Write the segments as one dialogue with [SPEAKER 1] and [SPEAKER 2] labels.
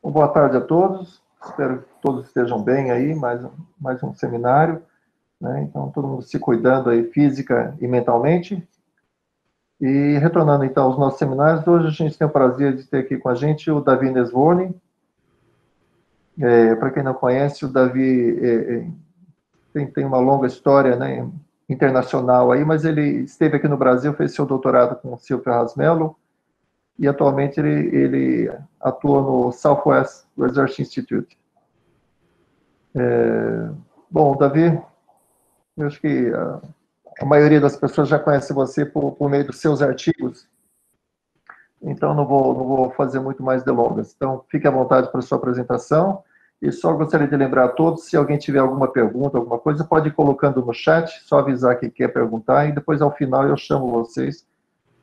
[SPEAKER 1] Uma boa tarde a todos. Espero que todos estejam bem aí, mais um seminário, né? Então, todo mundo se cuidando aí física e mentalmente. E retornando então aos nossos seminários, hoje a gente tem o prazer de ter aqui com a gente o Davi Nesvorny. Para quem não conhece, o Davi tem uma longa história, né, internacional aí, mas ele esteve aqui no Brasil, fez seu doutorado com o Silvio Rasmello, e atualmente ele atua no Southwest Research Institute. Bom, Davi, eu acho que a maioria das pessoas já conhece você por meio dos seus artigos, então não vou fazer muito mais delongas. Então, fique à vontade para a sua apresentação, e só gostaria de lembrar a todos, se alguém tiver alguma pergunta, alguma coisa, pode ir colocando no chat, só avisar que quer perguntar, e depois, ao final, eu chamo vocês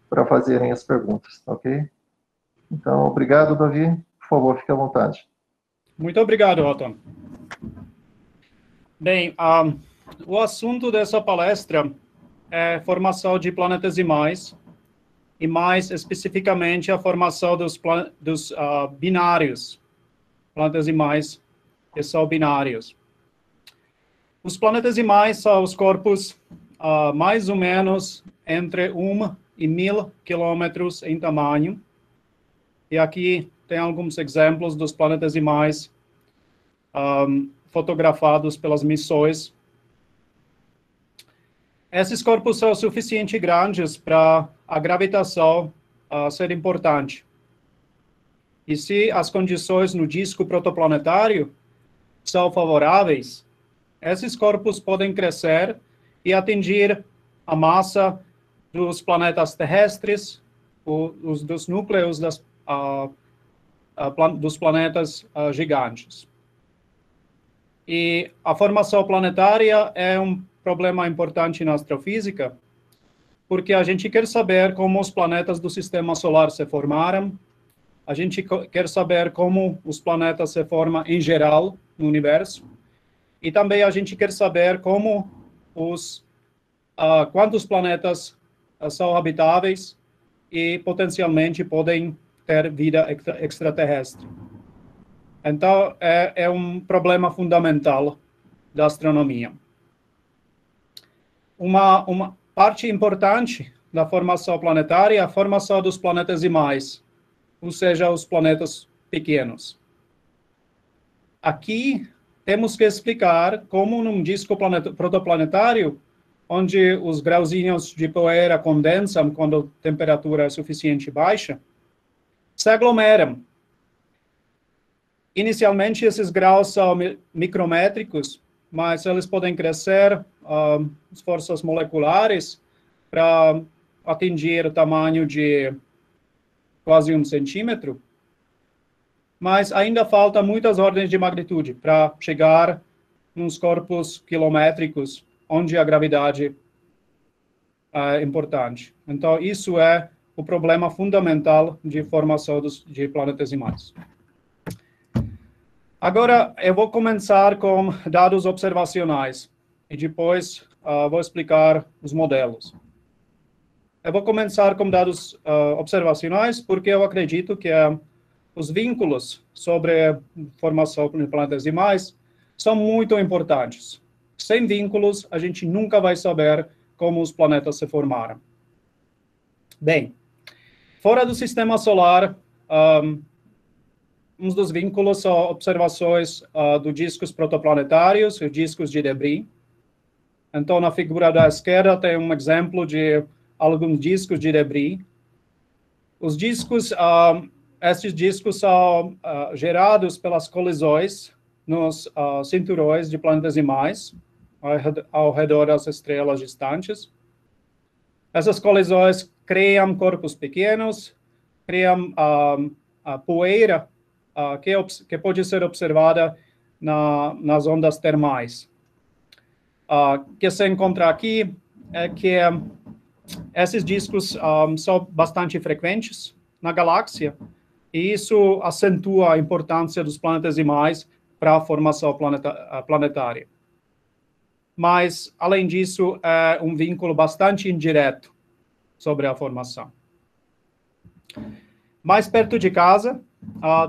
[SPEAKER 1] para fazerem as perguntas, ok? Então, obrigado, Davi. Por favor, fique à vontade.
[SPEAKER 2] Muito obrigado, Otton. Bem, o assunto dessa palestra é formação de planetesimais, e mais especificamente a formação dos binários, planetesimais que são binários. Os planetesimais são os corpos mais ou menos entre 1 e 1000 quilômetros em tamanho. E aqui tem alguns exemplos dos planetesimais fotografados pelas missões. Esses corpos são suficientemente grandes para a gravitação ser importante. E se as condições no disco protoplanetário são favoráveis, esses corpos podem crescer e atingir a massa dos planetas terrestres, dos núcleos dos planetas gigantes. E a formação planetária é um problema importante na astrofísica, porque a gente quer saber como os planetas do Sistema Solar se formaram, a gente quer saber como os planetas se formam em geral no universo, e também a gente quer saber como quantos planetas são habitáveis e potencialmente podem ter vida extraterrestre. Então, é um problema fundamental da astronomia. Uma parte importante da formação planetária é a formação dos planetesimais, ou seja, os planetas pequenos. Aqui, temos que explicar como num disco protoplanetário, onde os grauzinhos de poeira condensam quando a temperatura é suficientemente baixa, se aglomeram. Inicialmente, esses graus são micrométricos, mas eles podem crescer as forças moleculares para atingir o tamanho de quase 1 centímetro, mas ainda falta muitas ordens de magnitude para chegar nos corpos quilométricos, onde a gravidade é importante. Então, isso é o problema fundamental de formação de planetesimais. Agora, eu vou começar com dados observacionais e depois vou explicar os modelos. Eu vou começar com dados observacionais porque eu acredito que os vínculos sobre a formação de planetesimais são muito importantes. Sem vínculos, a gente nunca vai saber como os planetas se formaram. Bem, fora do Sistema Solar, um dos vínculos são observações dos discos protoplanetários e discos de debris. Então, na figura da esquerda tem um exemplo de alguns discos de debris. Os discos, esses discos são gerados pelas colisões nos cinturões de planetesimais ao redor das estrelas distantes. Essas colisões criam corpos pequenos, criam poeira que pode ser observada nas ondas termais. Que se encontra aqui é que esses discos são bastante frequentes na galáxia, e isso acentua a importância dos planetesimais para a formação planetária. Mas, além disso, é um vínculo bastante indireto sobre a formação. Mais perto de casa,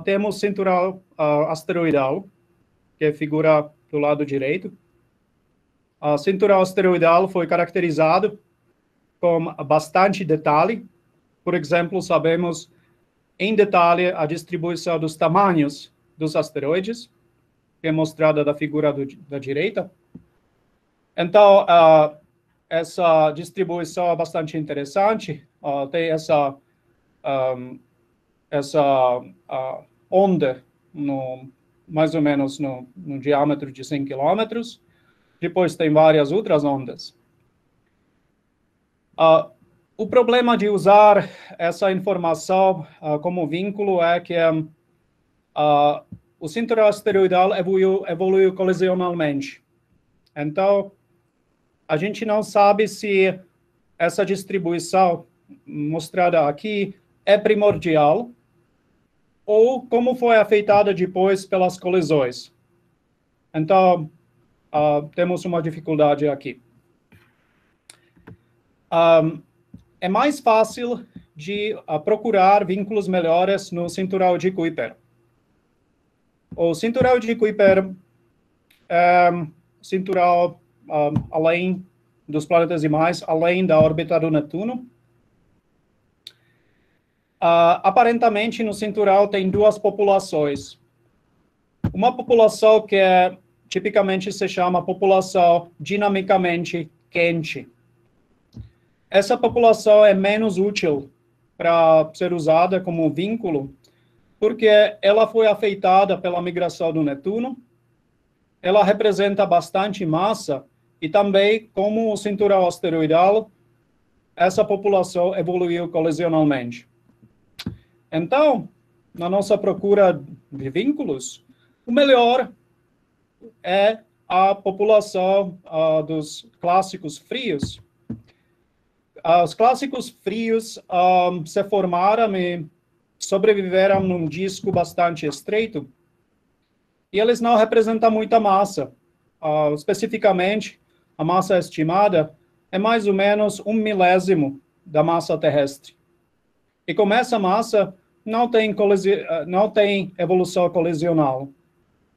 [SPEAKER 2] temos cinturão asteroidal, que figura do lado direito. A cinturão asteroidal foi caracterizado com bastante detalhe. Por exemplo, sabemos em detalhe a distribuição dos tamanhos dos asteroides, que é mostrada da figura da direita. Então, essa distribuição é bastante interessante. Tem essa onda, mais ou menos no diâmetro de 100 quilômetros. Depois tem várias outras ondas. O problema de usar essa informação como vínculo é que o cinturão asteroidal evoluiu colisionalmente. Então, a gente não sabe se essa distribuição mostrada aqui é primordial ou como foi afetada depois pelas colisões. Então, temos uma dificuldade aqui. É mais fácil de procurar vínculos melhores no cinturão de Kuiper. O cinturão de Kuiper é cinturão além dos planetas demais, além da órbita do Netuno. Aparentemente, no cinturão tem duas populações. Uma população que tipicamente se chama população dinamicamente quente. Essa população é menos útil para ser usada como vínculo, porque ela foi afetada pela migração do Netuno, ela representa bastante massa, e também, como o cinturão asteroidal, essa população evoluiu colisionalmente. Então, na nossa procura de vínculos, o melhor é a população dos clássicos frios. Os clássicos frios se formaram e sobreviveram num disco bastante estreito, e eles não representam muita massa. Especificamente, a massa estimada é mais ou menos 1/1000 da massa terrestre. E com essa massa, não tem evolução colisional.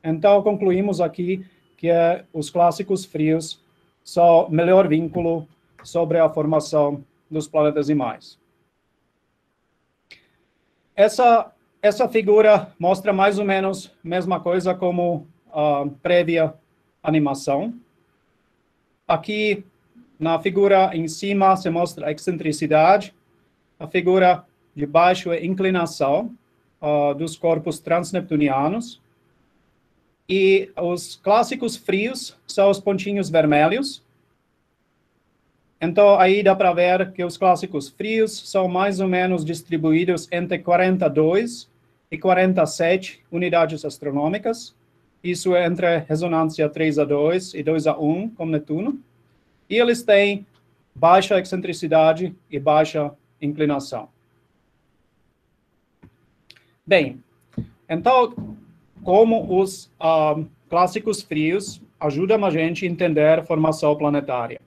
[SPEAKER 2] Então, concluímos aqui que os clássicos frios são o melhor vínculo sobre a formação dos planetas demais. Essa figura mostra mais ou menos a mesma coisa como a prévia animação. Aqui, na figura em cima, se mostra a excentricidade. A figura de baixo é a inclinação dos corpos transneptunianos. E os clássicos frios são os pontinhos vermelhos. Então, aí dá para ver que os clássicos frios são mais ou menos distribuídos entre 42 e 47 unidades astronômicas. Isso é entre ressonância 3:2 e 2:1 com Netuno. E eles têm baixa excentricidade e baixa inclinação. Bem, então, como os clássicos frios ajudam a gente a entender a formação planetária?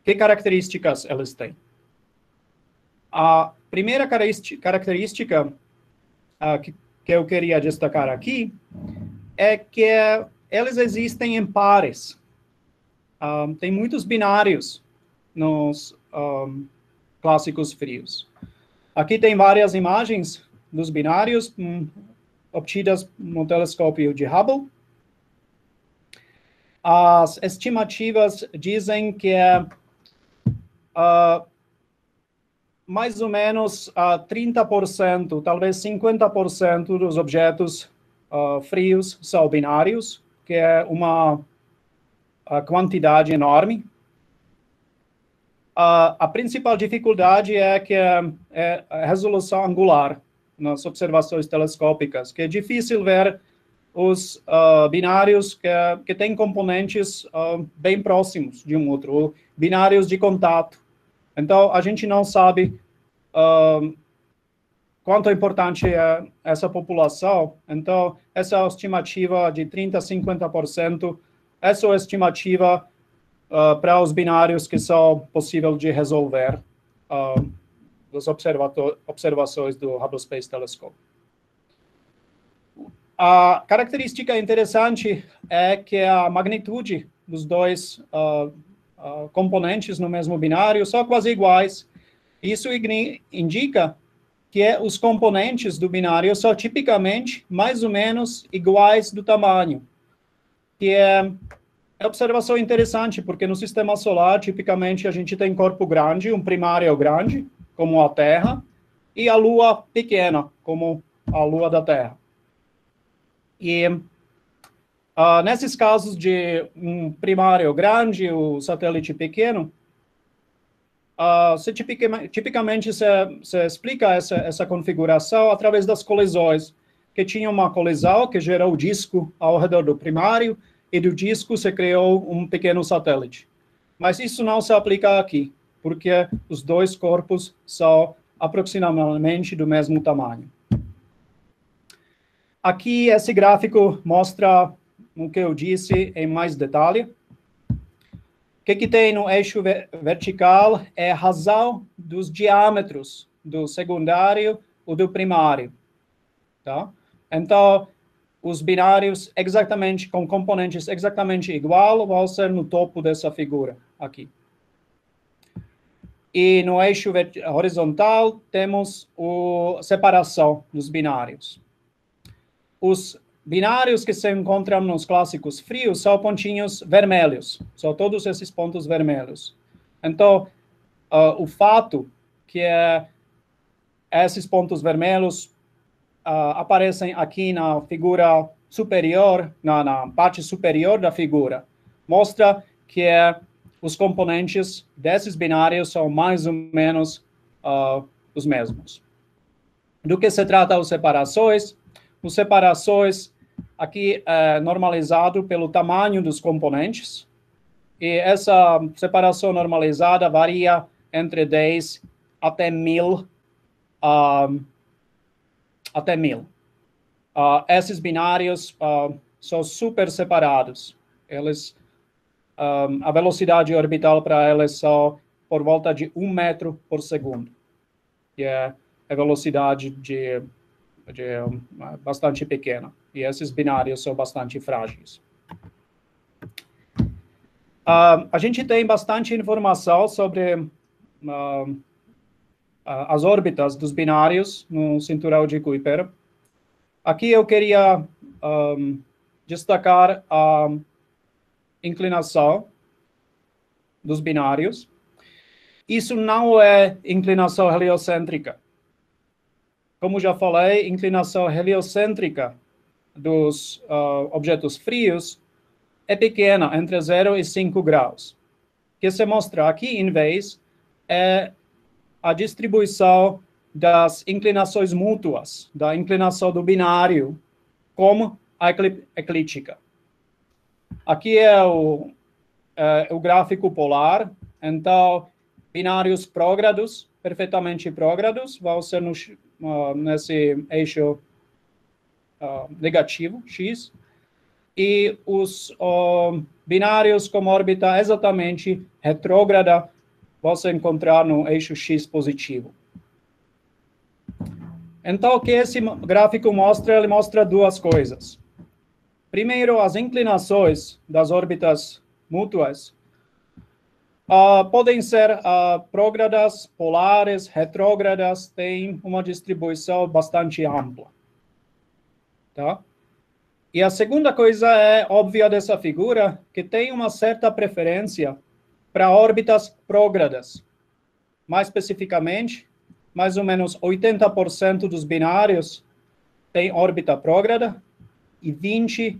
[SPEAKER 2] Que características eles têm? A primeira característica que eu queria destacar aqui é que eles existem em pares. Tem muitos binários nos clássicos frios. Aqui tem várias imagens dos binários obtidas no telescópio de Hubble. As estimativas dizem que mais ou menos 30%, talvez 50% dos objetos frios são binários, que é uma quantidade enorme. A principal dificuldade é que é a resolução angular nas observações telescópicas, que é difícil ver os binários que têm componentes bem próximos de um outro, ou binários de contato. Então, a gente não sabe quanto é importante é essa população. Então, essa estimativa de 30% a 50%, essa é a estimativa para os binários que são possíveis de resolver das observações do Hubble Space Telescope. A característica interessante é que a magnitude dos dois componentes no mesmo binário são quase iguais. Isso indica que os componentes do binário são tipicamente mais ou menos iguais do tamanho. Que é observação interessante, porque no sistema solar, tipicamente, a gente tem corpo grande, um primário grande, como a Terra, e a Lua pequena, como a Lua da Terra. E nesses casos de um primário grande e o satélite pequeno, tipicamente se explica essa configuração através das colisões, que tinha uma colisão que gerou o disco ao redor do primário, e do disco se criou um pequeno satélite. Mas isso não se aplica aqui, porque os dois corpos são aproximadamente do mesmo tamanho. Aqui, esse gráfico mostra o que eu disse em mais detalhe. O que tem no eixo vertical é a razão dos diâmetros do secundário ou do primário. Tá? Então, os binários exatamente com componentes exatamente igual vão ser no topo dessa figura aqui. E no eixo horizontal temos a separação dos binários. Os binários que se encontram nos clássicos frios são pontinhos vermelhos, são todos esses pontos vermelhos. Então, o fato que esses pontos vermelhos aparecem aqui na figura superior, na parte superior da figura, mostra que os componentes desses binários são mais ou menos os mesmos. Do que se trata as separações? As separações aqui é normalizado pelo tamanho dos componentes, e essa separação normalizada varia entre 10 até 1000 até 1000. Esses binários são super separados. Eles, a velocidade orbital para eles são por volta de 1 metro por segundo. Que é a velocidade bastante pequena. E esses binários são bastante frágeis. A gente tem bastante informação sobre as órbitas dos binários no cinturão de Kuiper. Aqui eu queria destacar a inclinação dos binários. Isso não é inclinação heliocêntrica. Como já falei, inclinação heliocêntrica dos objetos frios é pequena, entre 0 e 5 graus. O que se mostra aqui, em vez, é a distribuição das inclinações mútuas, da inclinação do binário, como a eclíptica. Aqui é o gráfico polar. Então, binários prógrados, perfeitamente prógrados, vão ser nesse eixo negativo, x, e os binários com órbita exatamente retrógrada vão se encontrar no eixo x positivo. Então, o que esse gráfico mostra? Ele mostra duas coisas. Primeiro, as inclinações das órbitas mútuas podem ser prógradas, polares, retrógradas, têm uma distribuição bastante ampla. Tá? E a segunda coisa é óbvia dessa figura, que tem uma certa preferência para órbitas prógradas. Mais especificamente, mais ou menos 80% dos binários têm órbita prógrada e 20%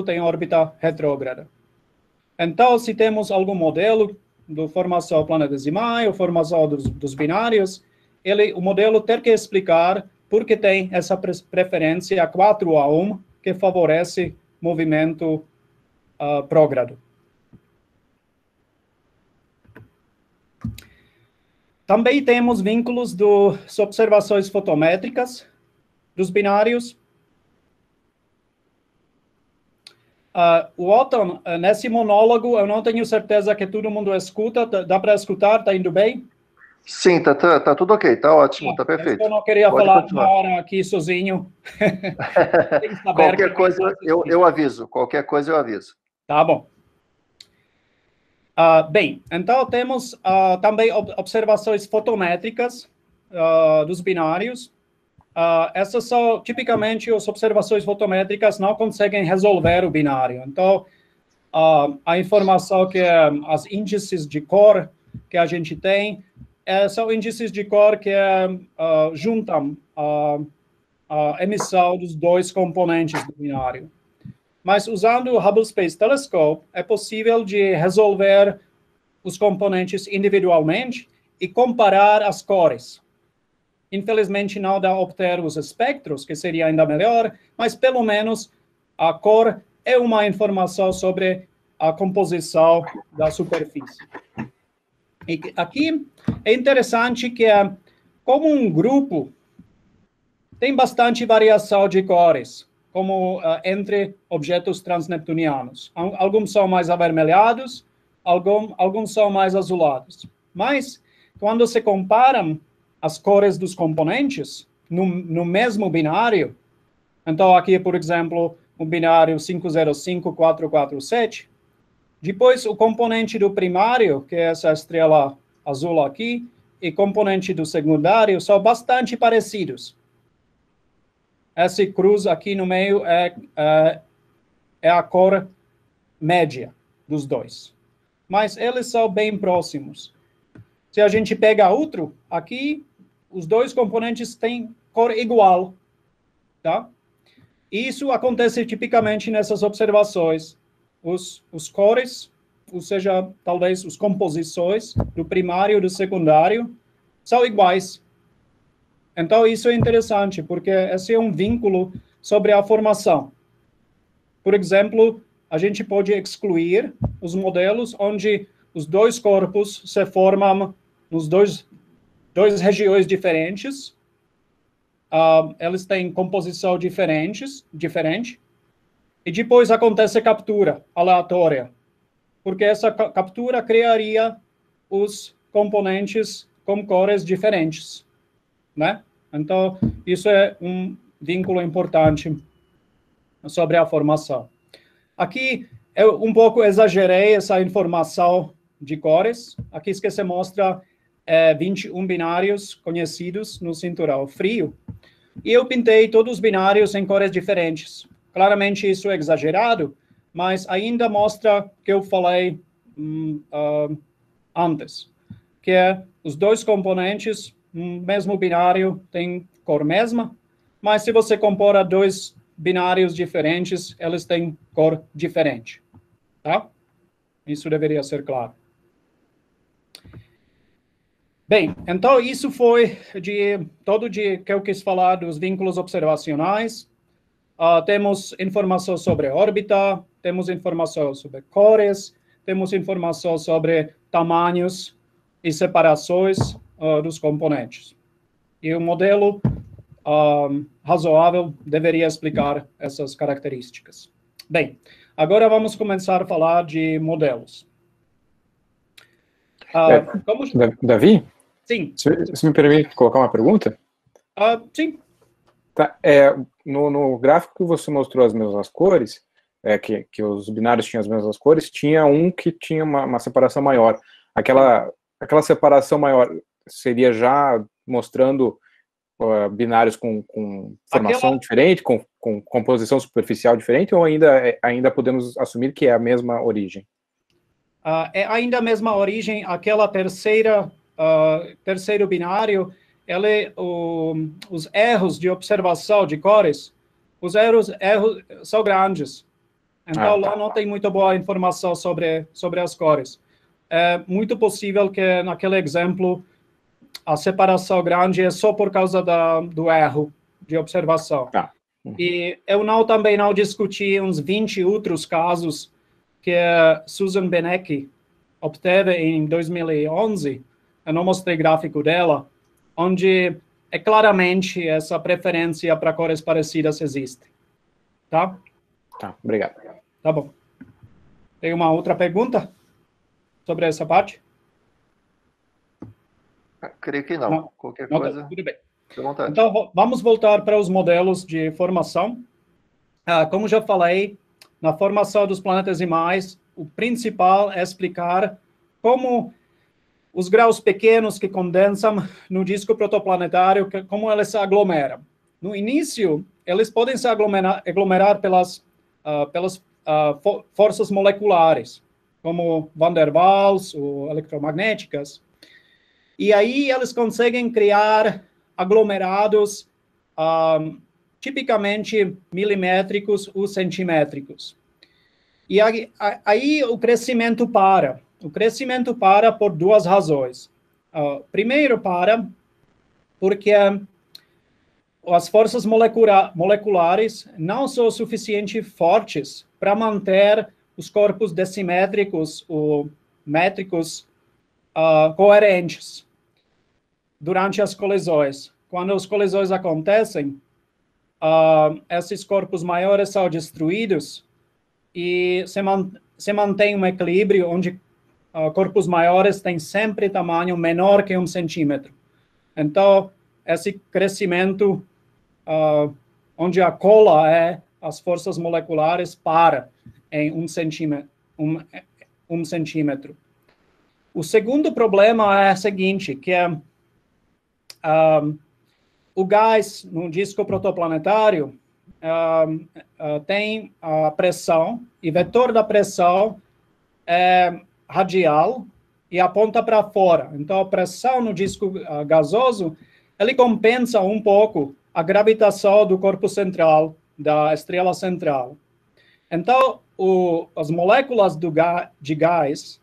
[SPEAKER 2] têm órbita retrógrada. Então, se temos algum modelo de formação planetesimal, formação dos binários, o modelo tem que explicar por que tem essa preferência 4:1 que favorece movimento prógrado. Também temos vínculos das observações fotométricas dos binários. O Otton, nesse monólogo, eu não tenho certeza que todo mundo escuta. Dá para escutar? Está indo bem?
[SPEAKER 1] Sim, tá tudo ok, tá ótimo, tá perfeito.
[SPEAKER 2] Eu não queria
[SPEAKER 1] Pode
[SPEAKER 2] falar
[SPEAKER 1] continuar.
[SPEAKER 2] uma hora aqui sozinho. Tem que saber
[SPEAKER 1] Qualquer
[SPEAKER 2] que
[SPEAKER 1] coisa eu aviso, qualquer coisa eu aviso.
[SPEAKER 2] Tá bom. Bem, então temos também observações fotométricas dos binários. Essas são, tipicamente, as observações fotométricas não conseguem resolver o binário. Então, a informação que as índices de cor que a gente tem são índices de cor que juntam a emissão dos dois componentes do binário. Mas usando o Hubble Space Telescope, é possível de resolver os componentes individualmente e comparar as cores. Infelizmente, não dá obter os espectros, que seria ainda melhor, mas pelo menos a cor é uma informação sobre a composição da superfície. E aqui é interessante que, como um grupo, tem bastante variação de cores, como entre objetos transneptunianos. Alguns são mais avermelhados, alguns são mais azulados. Mas, quando se comparam as cores dos componentes no mesmo binário, então aqui, por exemplo, o binário 505447, depois o componente do primário, que é essa estrela azul aqui, e componente do secundário são bastante parecidos. Essa cruz aqui no meio é a cor média dos dois. Mas eles são bem próximos. Se a gente pega outro, aqui, os dois componentes têm cor igual. Tá? Isso acontece tipicamente nessas observações. Os cores, ou seja, talvez as composições do primário e do secundário, são iguais. Então, isso é interessante, porque esse é um vínculo sobre a formação. Por exemplo, a gente pode excluir os modelos onde os dois corpos se formam nos dois regiões diferentes. Eles têm composição diferente, e depois acontece captura aleatória, porque essa captura criaria os componentes com cores diferentes. Né? Então, isso é um vínculo importante sobre a formação. Aqui, eu um pouco exagerei essa informação de cores. Aqui que se mostra 21 binários conhecidos no cinturão frio. E eu pintei todos os binários em cores diferentes. Claramente, isso é exagerado, mas ainda mostra o que eu falei antes, que é os dois componentes mesmo binário tem cor mesma, mas se você compara dois binários diferentes, eles têm cor diferente, tá? Isso deveria ser claro. Bem, então isso foi todo que eu quis falar dos vínculos observacionais. Temos informação sobre órbita, temos informação sobre cores, temos informação sobre tamanhos e separações dos componentes. E o modelo razoável deveria explicar essas características. Bem, agora vamos começar a falar de modelos.
[SPEAKER 3] Davi?
[SPEAKER 2] Sim.
[SPEAKER 3] Você me permite colocar uma pergunta?
[SPEAKER 2] Sim.
[SPEAKER 3] Tá, no gráfico que você mostrou as mesmas cores, que os binários tinham as mesmas cores, tinha um que tinha uma separação maior. Aquela separação maior seria já mostrando binários com formação diferente, com composição superficial diferente, ou ainda podemos assumir que é a mesma origem?
[SPEAKER 2] É ainda a mesma origem. Aquela terceiro binário, os erros de observação de cores, os erros são grandes. Então, lá não tem muito boa informação sobre as cores. É muito possível que, naquele exemplo, a separação grande é só por causa do erro de observação. E eu também não discuti uns 20 outros casos que Susan Benecke obteve em 2011. Eu não mostrei gráfico dela, onde claramente essa preferência para cores parecidas existe. Tá?
[SPEAKER 3] Tá, obrigado.
[SPEAKER 2] Tá bom. Tem uma outra pergunta sobre essa parte?
[SPEAKER 1] Creio que não.
[SPEAKER 2] Não.
[SPEAKER 1] Qualquer
[SPEAKER 2] Não,
[SPEAKER 1] coisa,
[SPEAKER 2] tudo bem.
[SPEAKER 1] fique à vontade.
[SPEAKER 2] Então, vamos voltar para os modelos de formação. Como já falei, na formação dos planetesimais, o principal é explicar como os graus pequenos que condensam no disco protoplanetário, como eles se aglomeram. No início, eles podem se aglomerar pelas forças moleculares, como Van der Waals ou eletromagnéticas. E aí eles conseguem criar aglomerados tipicamente milimétricos ou centimétricos. E aí o crescimento para. O crescimento para por duas razões. Primeiro, porque as forças moleculares não são suficientemente fortes para manter os corpos decimétricos ou métricos coerentes durante as colisões. Quando as colisões acontecem, esses corpos maiores são destruídos e se mantém um equilíbrio onde corpos maiores têm sempre tamanho menor que 1 centímetro. Então, esse crescimento, onde a cola é as forças moleculares, para em 1 centímetro. 1 centímetro. O segundo problema é o seguinte, que é o gás no disco protoplanetário tem a pressão, e vetor da pressão é radial e aponta para fora. Então, a pressão no disco gasoso, ele compensa um pouco a gravitação do corpo central, da estrela central. Então, as moléculas de gás,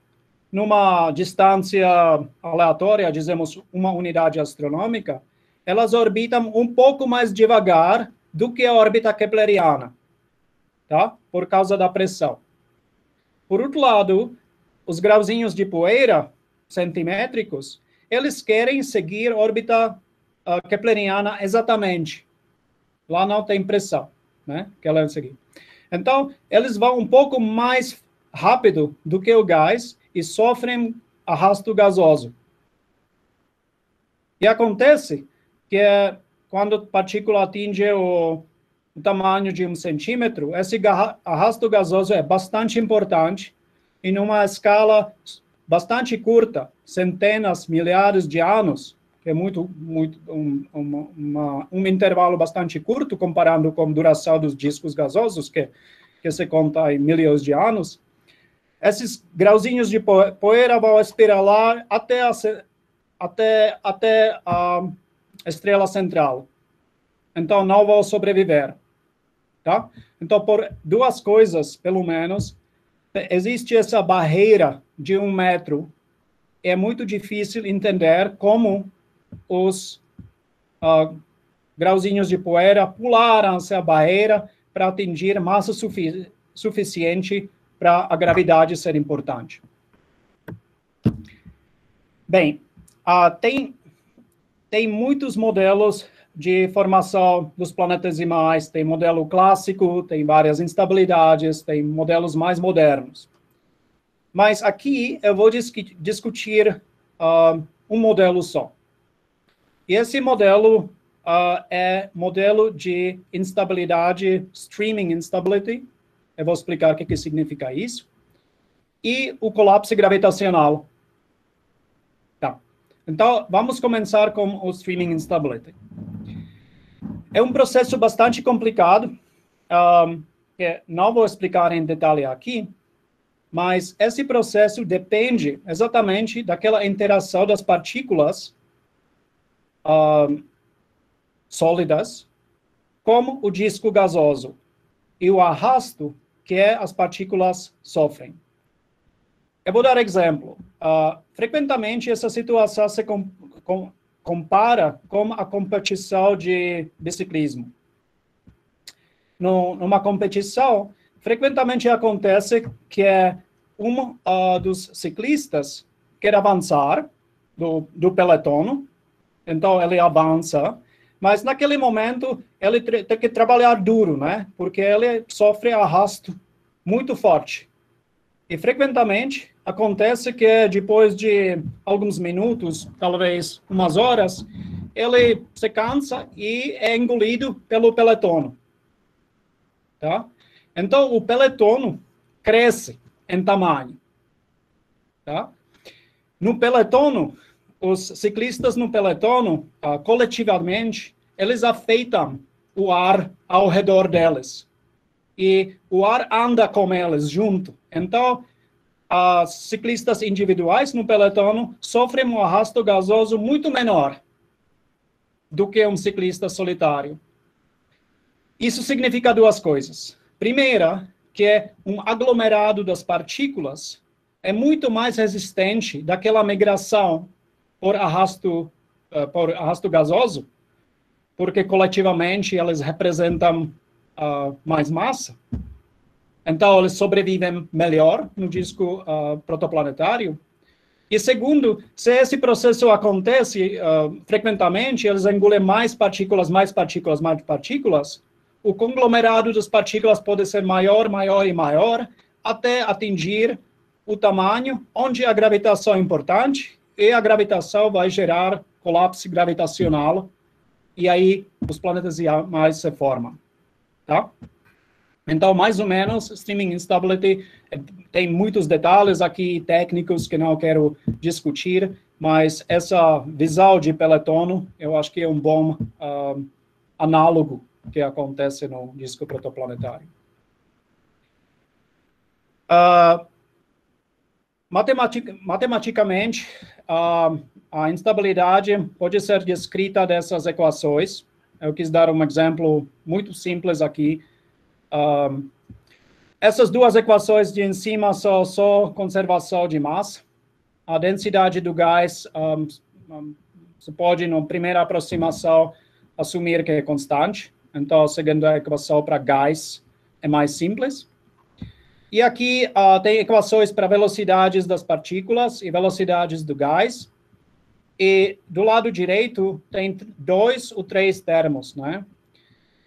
[SPEAKER 2] numa distância aleatória, dizemos uma unidade astronômica, elas orbitam um pouco mais devagar do que a órbita kepleriana, tá? Por causa da pressão. Por outro lado, os grauzinhos de poeira centimétricos, eles querem seguir a órbita kepleriana exatamente. Lá não tem pressão, né? Que ela seguir. Então, eles vão um pouco mais rápido do que o gás e sofrem arrasto gasoso. E acontece que quando a partícula atinge o tamanho de 1 centímetro, esse arrasto gasoso é bastante importante e numa escala bastante curta, centenas, milhares de anos, que é um intervalo bastante curto comparando com a duração dos discos gasosos, que se conta em milhões de anos, esses grauzinhos de poeira vão espiralar até a estrela central. Então, não vão sobreviver. Tá? Então, por duas coisas, pelo menos, existe essa barreira de 1 metro. É muito difícil entender como os grauzinhos de poeira pularam essa barreira para atingir massa suficiente para a gravidade ser importante. Bem, tem muitos modelos de formação dos planetesimais, tem modelo clássico, tem várias instabilidades, tem modelos mais modernos. Mas aqui eu vou discutir um modelo só. E esse modelo é modelo de instabilidade, streaming instability. Eu vou explicar o que significa isso. E o colapso gravitacional. Tá. Então, vamos começar com o streaming instability. É um processo bastante complicado, que não vou explicar em detalhe aqui, mas esse processo depende exatamente daquela interação das partículas sólidas com o disco gasoso e o arrasto que as partículas sofrem. Eu vou dar exemplo. Frequentemente, essa situação se compara com a competição de biciclismo. Numa competição, frequentemente acontece que um dos ciclistas quer avançar do pelotão, então ele avança, mas naquele momento ele tem que trabalhar duro, né? Porque ele sofre arrasto muito forte. E frequentemente acontece que depois de alguns minutos, talvez umas horas, ele se cansa e é engolido pelo peletono. Tá? Então, o peletono cresce em tamanho. Tá? No peletono, os ciclistas no peletono, coletivamente, eles afetam o ar ao redor deles. E o ar anda com eles junto. Então, os ciclistas individuais no pelotão sofrem um arrasto gasoso muito menor do que um ciclista solitário. Isso significa duas coisas. Primeira, que um aglomerado das partículas é muito mais resistente daquela migração por arrasto gasoso, porque coletivamente eles representam mais massa. Então, eles sobrevivem melhor no disco protoplanetário. E segundo, se esse processo acontece frequentemente, eles engolem mais partículas, o conglomerado das partículas pode ser maior, maior e maior, até atingir o tamanho onde a gravitação é importante, e a gravitação vai gerar colapso gravitacional, e aí os planetas mais se formam. Tá? Então, mais ou menos, streaming instability tem muitos detalhes aqui técnicos que não quero discutir, mas essa visão de peletono, eu acho que é um bom análogo que acontece no disco protoplanetário. Matematicamente, a instabilidade pode ser descrita dessas equações. Eu quis dar um exemplo muito simples aqui. Essas duas equações de em cima são só conservação de massa. A densidade do gás, você pode, na primeira aproximação, assumir que é constante. Então, a segunda equação para gás é mais simples. E aqui tem equações para velocidades das partículas e velocidades do gás. E do lado direito tem 2 ou 3 termos, né?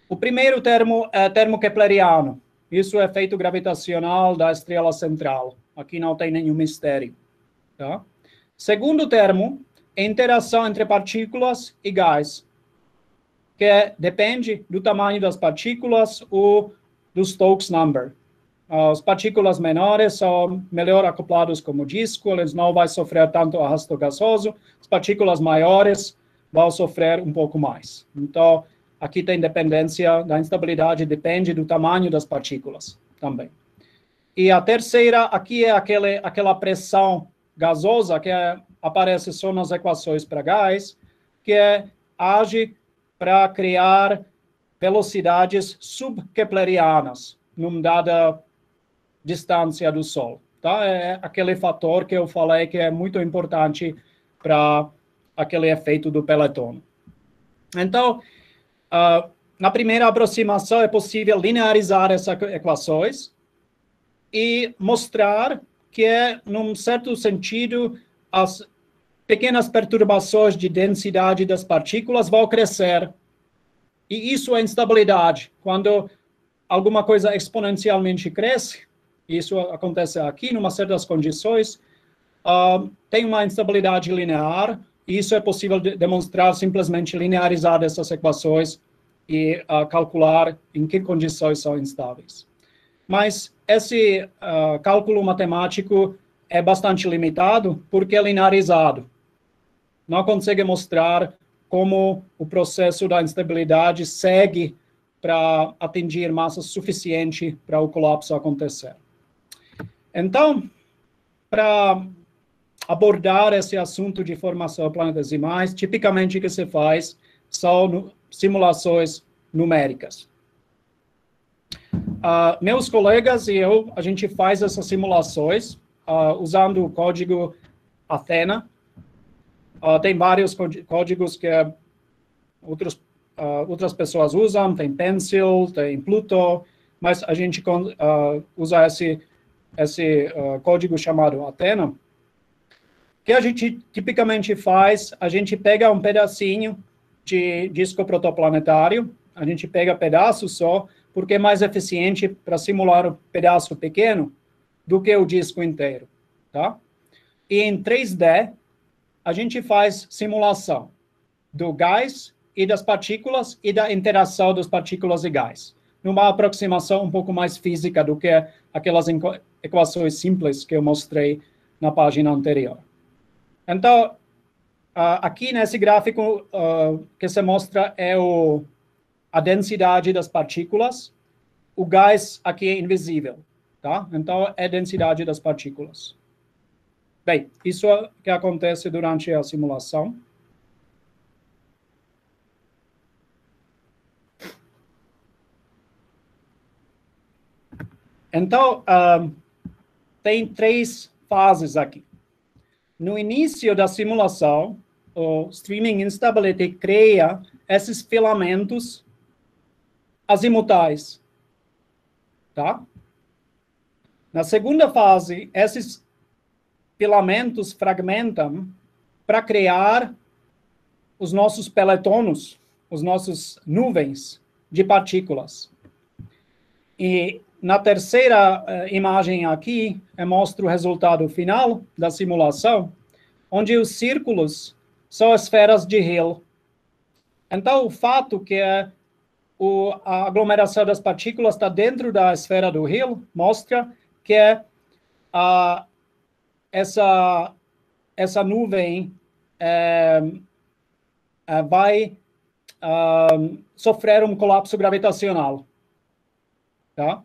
[SPEAKER 2] O primeiro termo é termo kepleriano. Isso é efeito gravitacional da estrela central. Aqui não tem nenhum mistério. Tá? Segundo termo é interação entre partículas e gás, que depende do tamanho das partículas ou do Stokes number. As partículas menores são melhor acopladas como disco, eles não vão sofrer tanto arrasto gasoso. As partículas maiores vão sofrer um pouco mais. Então, aqui tem dependência da instabilidade, depende do tamanho das partículas também. E a terceira, aqui é aquela pressão gasosa que aparece só nas equações para gás, que age para criar velocidades subkeplerianas, numa dada distância do Sol. Tá? É aquele fator que eu falei que é muito importante para aquele efeito do pelotão. Então, na primeira aproximação é possível linearizar essas equações e mostrar que, num certo sentido, as pequenas perturbações de densidade das partículas vão crescer. E isso é instabilidade. Quando alguma coisa exponencialmente cresce, isso acontece aqui, em certas condições, tem uma instabilidade linear, e isso é possível demonstrar simplesmente linearizar essas equações e calcular em que condições são instáveis. Mas esse cálculo matemático é bastante limitado porque é linearizado. Não consegue mostrar como o processo da instabilidade segue para atingir massa suficiente para o colapso acontecer. Então, para abordar esse assunto de formação planetesimais, tipicamente o que se faz são simulações numéricas. Meus colegas e eu, a gente faz essas simulações usando o código Athena. Tem vários códigos que outras pessoas usam, tem Pencil, tem Pluto, mas a gente usa esse código chamado Athena. O que a gente tipicamente faz, a gente pega um pedacinho de disco protoplanetário, a gente pega pedaços só, porque é mais eficiente para simular um pedaço pequeno do que o disco inteiro, tá? E em 3D, a gente faz simulação do gás e das partículas e da interação das partículas e gás, numa aproximação um pouco mais física do que aquelas equações simples que eu mostrei na página anterior. Então, aqui nesse gráfico que se mostra é a densidade das partículas. O gás aqui é invisível, tá? Então, é a densidade das partículas. Bem, isso é o que acontece durante a simulação. Então, tem 3 fases aqui. No início da simulação, o Streaming Instability cria esses filamentos azimutais, tá? Na segunda fase, esses filamentos fragmentam para criar os nossos peletonos, os nossos nuvens de partículas. E na terceira imagem aqui, eu mostro o resultado final da simulação, onde os círculos são esferas de Hill. Então, o fato que a aglomeração das partículas está dentro da esfera do Hill mostra que essa nuvem vai sofrer um colapso gravitacional. Tá?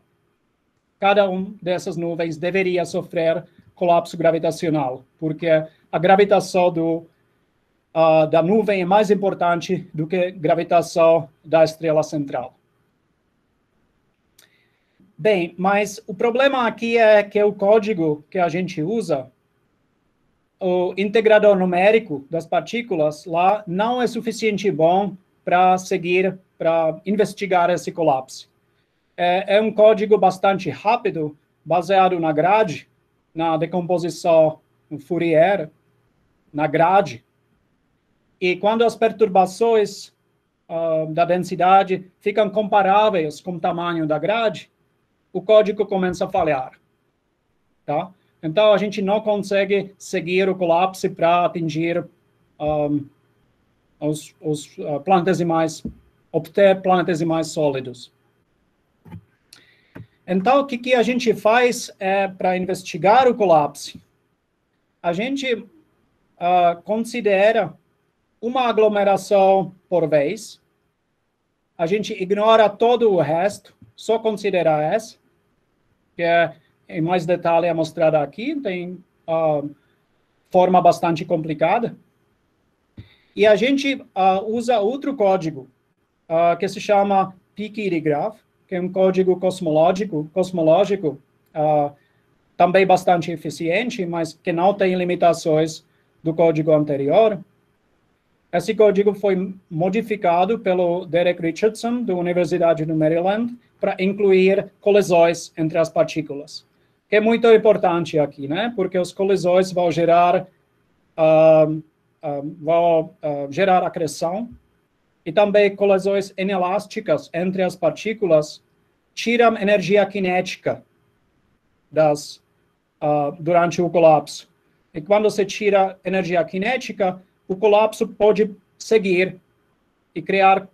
[SPEAKER 2] Cada uma dessas nuvens deveria sofrer colapso gravitacional, porque a gravitação da nuvem é mais importante do que a gravitação da estrela central. Bem, mas o problema aqui é que o código que a gente usa, o integrador numérico das partículas lá, não é suficiente bom para investigar esse colapso. É um código bastante rápido, baseado na grade, na decomposição Fourier, na grade. E quando as perturbações da densidade ficam comparáveis com o tamanho da grade, o código começa a falhar. Tá? Então, a gente não consegue seguir o colapso para atingir os planetesimais, obter planetesimais sólidos. Então, o que a gente faz para investigar o colapso? A gente considera uma aglomeração por vez. A gente ignora todo o resto, só considera essa, que em mais detalhe é mostrada aqui, tem forma bastante complicada. E a gente usa outro código, que se chama PKD-Graph, que é um código cosmológico, também bastante eficiente, mas que não tem limitações do código anterior. Esse código foi modificado pelo Derek Richardson, da Universidade do Maryland, para incluir colisões entre as partículas, que é muito importante aqui, né? Porque os colisões vão gerar acreção, e também colisões inelásticas entre as partículas tiram energia cinética durante o colapso. E quando se tira energia cinética, o colapso pode seguir e criar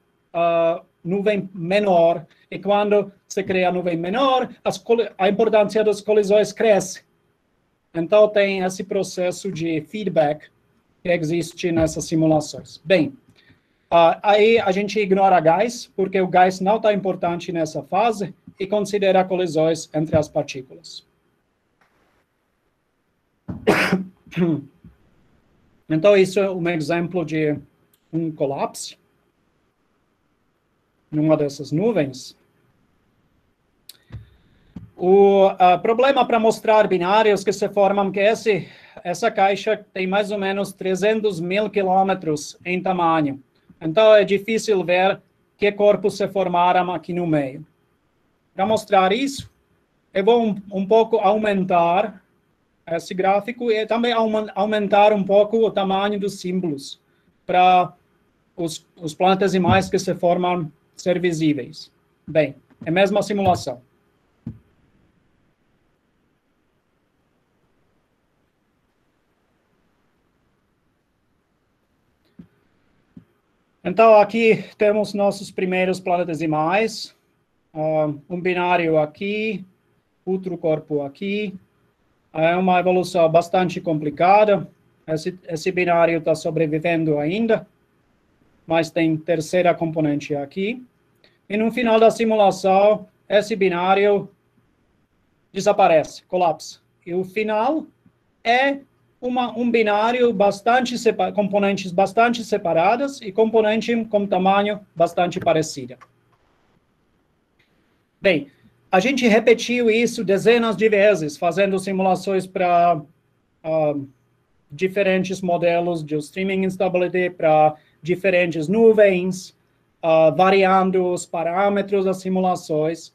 [SPEAKER 2] nuvem menor. E quando se cria nuvem menor, a importância das colisões cresce. Então, tem esse processo de feedback que existe nessas simulações. Bem, aí a gente ignora gás, porque o gás não está importante nessa fase, e considera colisões entre as partículas. Então, isso é um exemplo de um colapso numa dessas nuvens. O problema para mostrar binários que se formam que essa caixa tem mais ou menos 300 mil quilômetros em tamanho. Então, é difícil ver que corpos se formaram aqui no meio. Para mostrar isso, eu vou um pouco aumentar esse gráfico e também aumentar um pouco o tamanho dos símbolos para os planetesimais que se formam ser visíveis. Bem, é a mesma simulação. Então, aqui temos nossos primeiros planetesimais. Um binário aqui, outro corpo aqui. É uma evolução bastante complicada. Esse binário está sobrevivendo ainda, mas tem terceira componente aqui. E no final da simulação, esse binário desaparece, colapsa. E o final é um binário componentes bastante separadas e componente com tamanho bastante parecido. Bem, a gente repetiu isso dezenas de vezes, fazendo simulações para diferentes modelos de streaming instability, para diferentes nuvens, variando os parâmetros das simulações.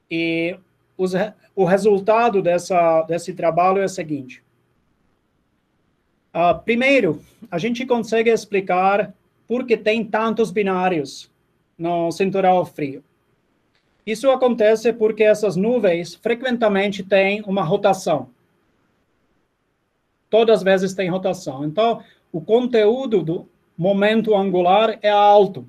[SPEAKER 2] E o resultado desse trabalho é o seguinte. Primeiro, a gente consegue explicar por que tem tantos binários no cinturão frio. Isso acontece porque essas nuvens frequentemente têm uma rotação. Todas as vezes tem rotação. Então, o conteúdo do momento angular é alto.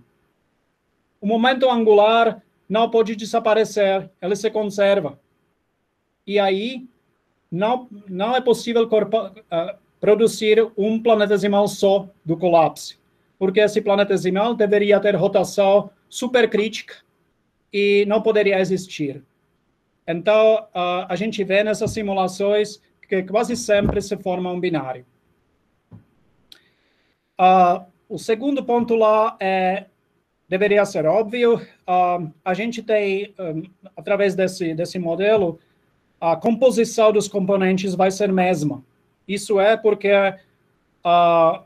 [SPEAKER 2] O momento angular não pode desaparecer, ele se conserva. E aí, não é possível produzir um planetesimal só do colapso, porque esse planetesimal deveria ter rotação supercrítica e não poderia existir. Então, a gente vê nessas simulações que quase sempre se forma um binário. O segundo ponto lá deveria ser óbvio. A gente tem, através desse modelo, a composição dos componentes vai ser a mesma. Isso é porque a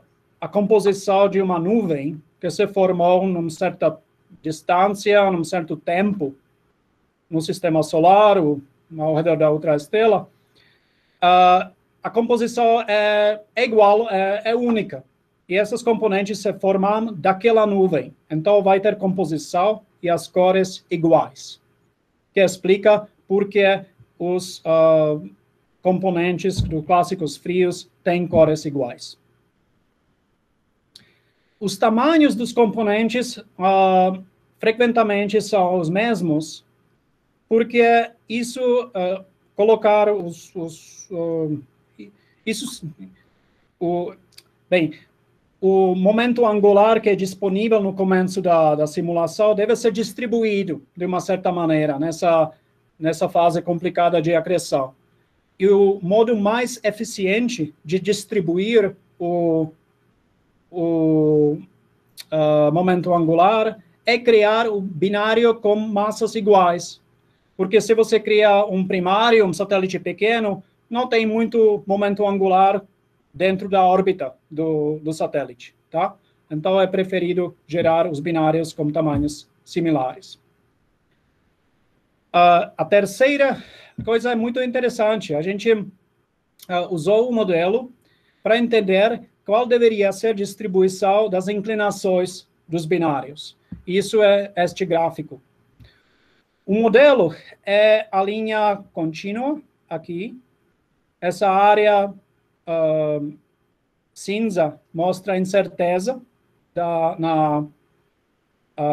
[SPEAKER 2] composição de uma nuvem que se formou numa certa distância, num certo tempo, no sistema solar, ou ao redor da outra estrela, a composição é igual, é única. E esses componentes se formam daquela nuvem. Então, vai ter composição e as cores iguais. Que explica por que os componentes dos clássicos frios têm cores iguais. Os tamanhos dos componentes frequentemente são os mesmos, porque isso colocar o momento angular que é disponível no começo da simulação deve ser distribuído de uma certa maneira nessa fase complicada de acreção. E o modo mais eficiente de distribuir o momento angular é criar o binário com massas iguais. Porque se você cria um primário, um satélite pequeno, não tem muito momento angular dentro da órbita do satélite, tá? Então, é preferido gerar os binários com tamanhos similares. A terceira coisa é muito interessante. A gente usou o modelo para entender qual deveria ser a distribuição das inclinações dos binários. Isso é este gráfico. O modelo é a linha contínua, aqui. Essa área cinza mostra a incerteza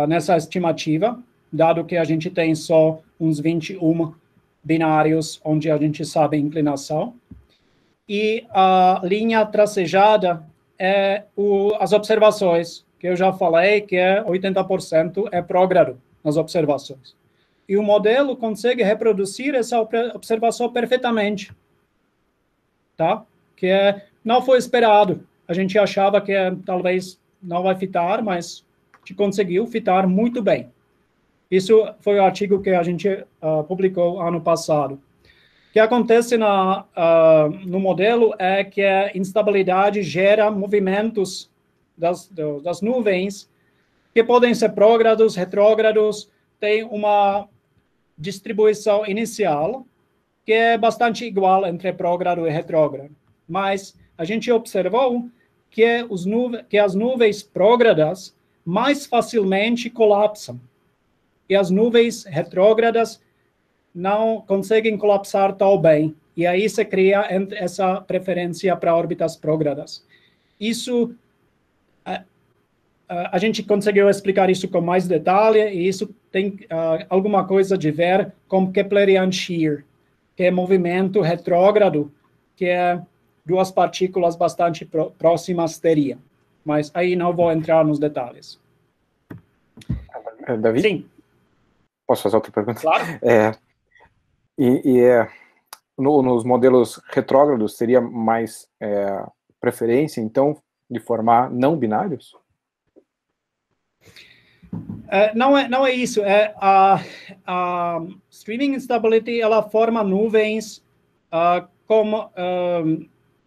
[SPEAKER 2] nessa estimativa, dado que a gente tem só uns 21 binários onde a gente sabe a inclinação. E a linha tracejada é as observações, que eu já falei que 80% é prógrado nas observações. E o modelo consegue reproduzir essa observação perfeitamente, tá? Que não foi esperado. A gente achava que talvez não vai fitar, mas a gente conseguiu fitar muito bem. Isso foi o artigo que a gente publicou ano passado. O que acontece no modelo é que a instabilidade gera movimentos das nuvens que podem ser prógrados, retrógrados, tem uma distribuição inicial que é bastante igual entre prógrado e retrógrado. Mas a gente observou que as nuvens prógradas mais facilmente colapsam. E as nuvens retrógradas não conseguem colapsar tão bem. E aí se cria essa preferência para órbitas prógradas. Isso a gente conseguiu explicar isso com mais detalhe, e isso tem alguma coisa de ver com Keplerian shear, que é movimento retrógrado, que é duas partículas bastante próximas teriam. Mas aí não vou entrar nos detalhes.
[SPEAKER 3] Davi?
[SPEAKER 2] Sim.
[SPEAKER 3] Posso fazer outra pergunta?
[SPEAKER 2] Claro.
[SPEAKER 3] Nos modelos retrógrados, seria mais preferência, então, de formar não binários?
[SPEAKER 2] Não é isso. A streaming instability, ela forma nuvens com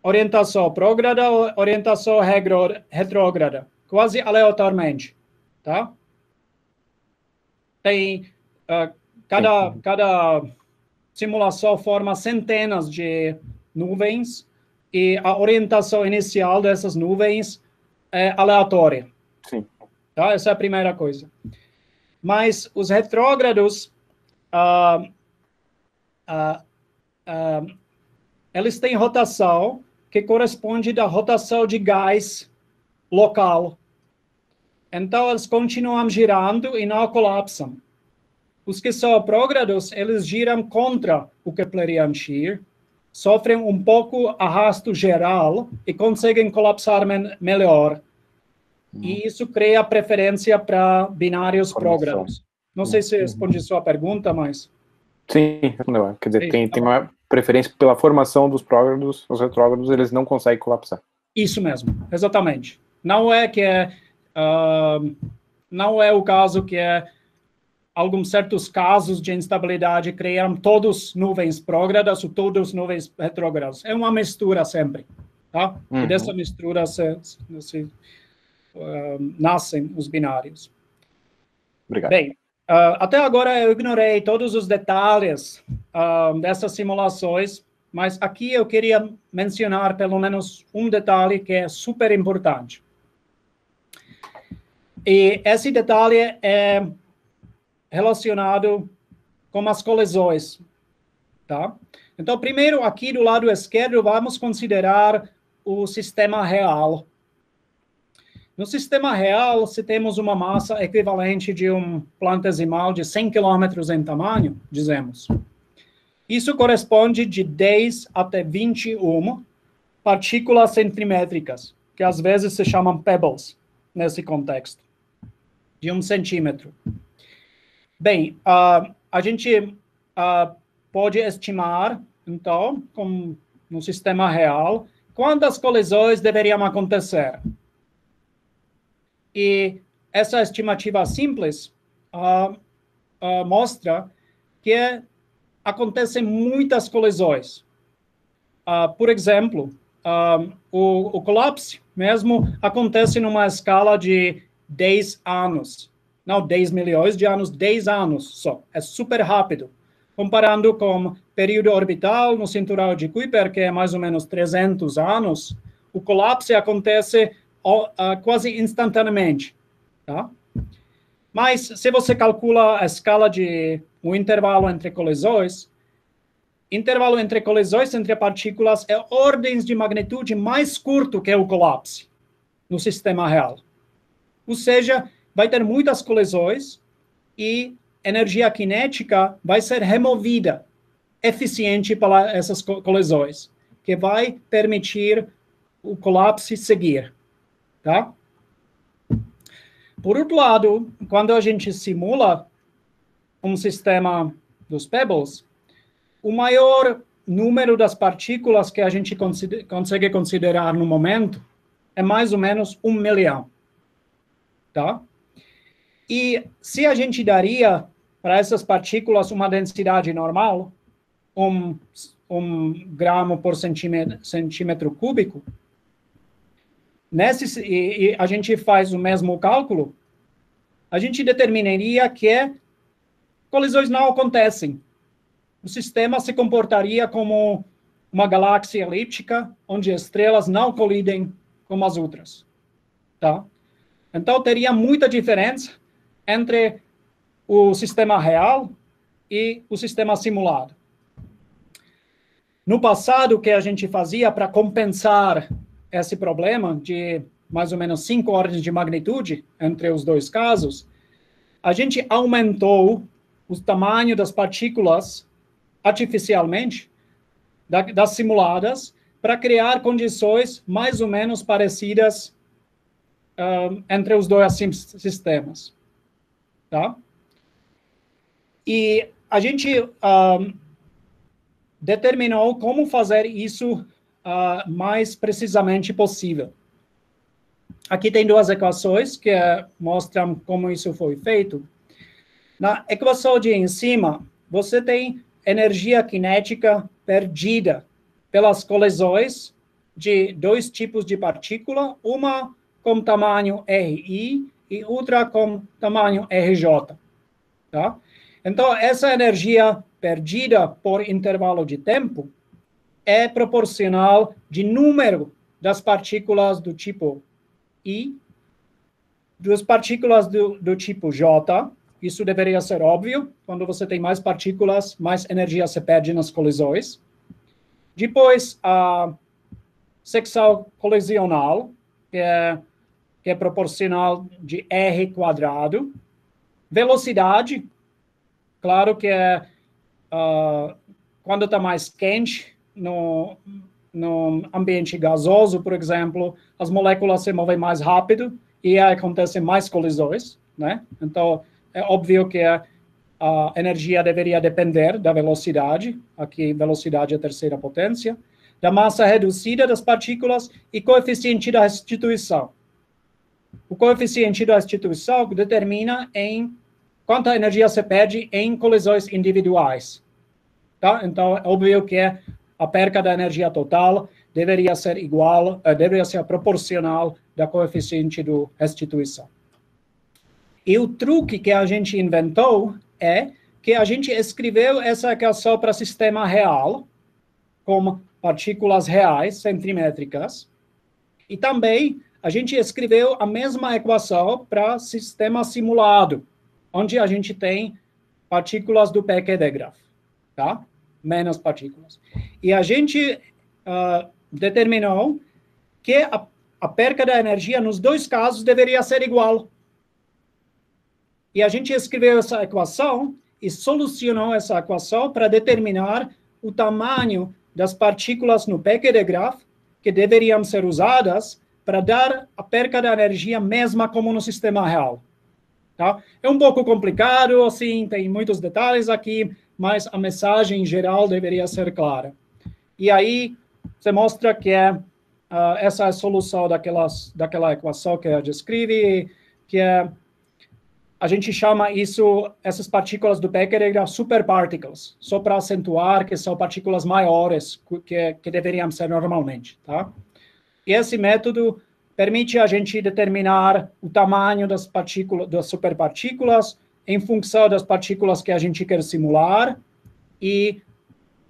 [SPEAKER 2] orientação prograda ou orientação retrógrada, quase aleatoriamente, tá? Tem cada simulação forma centenas de nuvens e a orientação inicial dessas nuvens é aleatória.
[SPEAKER 3] Sim.
[SPEAKER 2] Tá? Essa é a primeira coisa. Mas os retrógrados, eles têm rotação que corresponde da rotação de gás local. Então, eles continuam girando e não colapsam. Os que são retrógrados, eles giram contra o Keplerian shear, sofrem um pouco arrasto geral e conseguem colapsar melhor. E isso cria preferência para binários prógrados. Não sei se respondi sua pergunta, mas...
[SPEAKER 3] Sim, respondeu. Quer dizer, tem uma preferência pela formação dos prógrados, os retrógrados, eles não conseguem colapsar.
[SPEAKER 2] Isso mesmo, exatamente. Não é que não é o caso que alguns certos casos de instabilidade criam todos nuvens prógradas ou todos nuvens retrógradas. É uma mistura sempre, tá? E dessa mistura nascem os binários.
[SPEAKER 3] Obrigado.
[SPEAKER 2] Bem, até agora eu ignorei todos os detalhes dessas simulações, mas aqui eu queria mencionar pelo menos um detalhe que é super importante. E esse detalhe é relacionado com as colisões, tá? Então, primeiro, aqui do lado esquerdo, vamos considerar o sistema real. No sistema real, se temos uma massa equivalente de um planetesimal de 100 km em tamanho, dizemos, isso corresponde de 10 até 21 partículas centimétricas, que às vezes se chamam pebbles, nesse contexto, de 1 centímetro. Bem, a gente pode estimar, então, no sistema real, quantas colisões deveriam acontecer. E essa estimativa simples mostra que acontecem muitas colisões. Por exemplo, o colapso mesmo acontece numa escala de 10 anos. Não 10 milhões de anos, 10 anos só. É super rápido. Comparando com o período orbital no cinturão de Kuiper, que é mais ou menos 300 anos, o colapso acontece quase instantaneamente. Tá? Mas, se você calcula a escala o intervalo entre colisões entre partículas é ordens de magnitude mais curto que o colapso no sistema real. Ou seja, vai ter muitas colisões e energia cinética vai ser removida eficiente para essas colisões, que vai permitir o colapso seguir, tá? Por outro lado, quando a gente simula um sistema dos pebbles, o maior número das partículas que a gente consegue considerar no momento é mais ou menos 1 milhão, tá? E se a gente daria para essas partículas uma densidade normal, 1 gramo por centímetro cúbico, e a gente faz o mesmo cálculo, a gente determinaria que colisões não acontecem. O sistema se comportaria como uma galáxia elíptica, onde estrelas não colidem com as outras, tá? Então, teria muita diferença entre o sistema real e o sistema simulado. No passado, o que a gente fazia para compensar esse problema de mais ou menos 5 ordens de magnitude entre os dois casos, a gente aumentou o tamanho das partículas artificialmente, das simuladas, para criar condições mais ou menos parecidas entre os dois sistemas. Tá? E a gente determinou como fazer isso mais precisamente possível. Aqui tem duas equações que mostram como isso foi feito. Na equação de em cima, você tem energia cinética perdida pelas colisões de dois tipos de partícula, uma com tamanho RI e outra com tamanho RJ. Tá? Então, essa energia perdida por intervalo de tempo é proporcional de número das partículas do tipo I, das partículas do tipo J. Isso deveria ser óbvio. Quando você tem mais partículas, mais energia se perde nas colisões. Depois, a secção colisional, que é proporcional de R quadrado. Velocidade, claro que quando está mais quente, no ambiente gasoso, por exemplo, as moléculas se movem mais rápido e acontecem mais colisões, né? Então, é óbvio que a energia deveria depender da velocidade, aqui velocidade é a terceira potência, da massa reduzida das partículas e coeficiente da restituição. O coeficiente da restituição determina quanta energia se perde em colisões individuais. Tá? Então, é óbvio que a perca da energia total deveria ser deveria ser proporcional da coeficiente de restituição. E o truque que a gente inventou é que a gente escreveu essa equação para sistema real, com partículas reais, centimétricas, e também a gente escreveu a mesma equação para sistema simulado, onde a gente tem partículas do PQD-graph, tá? Menos partículas. E a gente determinou que a perca da energia nos dois casos deveria ser igual. E a gente escreveu essa equação e solucionou essa equação para determinar o tamanho das partículas no PQD-graph que deveriam ser usadas para dar a perca da energia mesma como no sistema real. Tá? É um pouco complicado, assim, tem muitos detalhes aqui, mas a mensagem geral deveria ser clara. E aí, você mostra que essa é a solução daquela equação que eu descrevi, que a gente chama essas partículas do PQD-graph superparticles, só para acentuar que são partículas maiores que deveriam ser normalmente, tá? E esse método permite a gente determinar o tamanho das superpartículas em função das partículas que a gente quer simular, e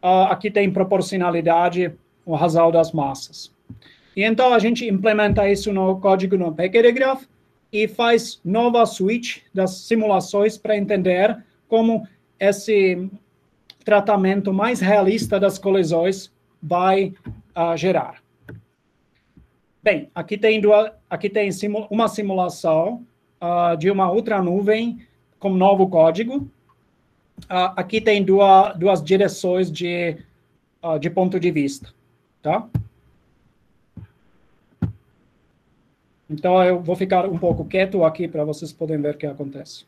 [SPEAKER 2] aqui tem proporcionalidade em razão das massas. E então a gente implementa isso no código no PQD-graph e faz nova switch das simulações para entender como esse tratamento mais realista das colisões vai gerar. Bem, aqui tem uma simulação de uma outra nuvem com novo código. Aqui tem duas direções de ponto de vista, tá? Então, eu vou ficar um pouco quieto aqui para vocês poderem ver o que acontece.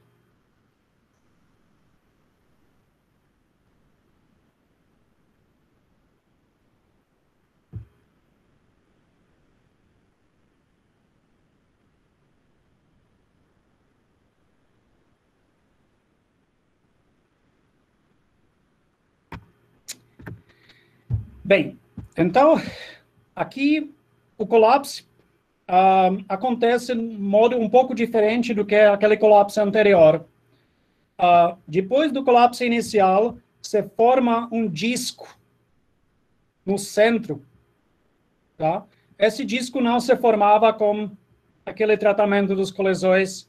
[SPEAKER 2] Bem, então, aqui o colapso acontece de um modo um pouco diferente do que aquele colapso anterior. Depois do colapso inicial, se forma um disco no centro. Tá? Esse disco não se formava com aquele tratamento dos colisões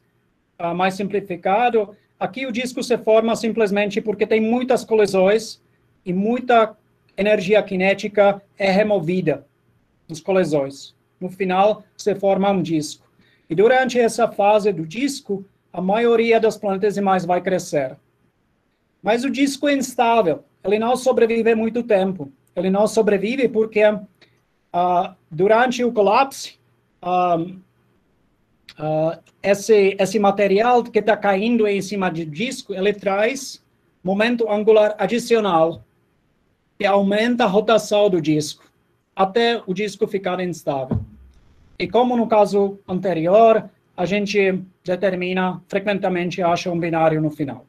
[SPEAKER 2] mais simplificado. Aqui o disco se forma simplesmente porque tem muitas colisões e muita energia cinética é removida nas colisões. no final se forma um disco. E durante essa fase do disco, a maioria das planetesimais vai crescer. Mas o disco é instável, ele não sobrevive muito tempo. Ele não sobrevive porque durante o colapso, esse material que está caindo em cima do disco, ele traz momento angular adicional, que aumenta a rotação do disco, até o disco ficar instável. E como no caso anterior, a gente determina, frequentemente acha um binário no final.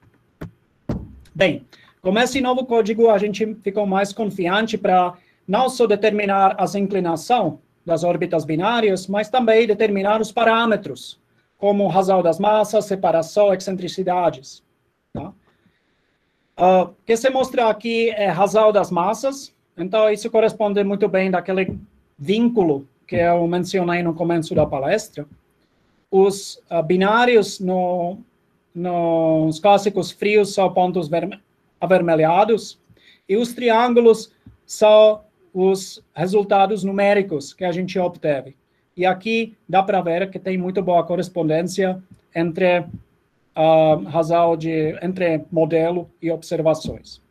[SPEAKER 2] Bem, com esse novo código, a gente ficou mais confiante para não só determinar as inclinações das órbitas binárias, mas também determinar os parâmetros, como razão das massas, separação, excentricidades. Tá? O que se mostra aqui é razão das massas, então isso corresponde muito bem daquele vínculo que eu mencionei no começo da palestra. Os binários nos clássicos frios são pontos avermelhados, e os triângulos são os resultados numéricos que a gente obteve. E aqui dá para ver que tem muito boa correspondência entre entre modelo e observações.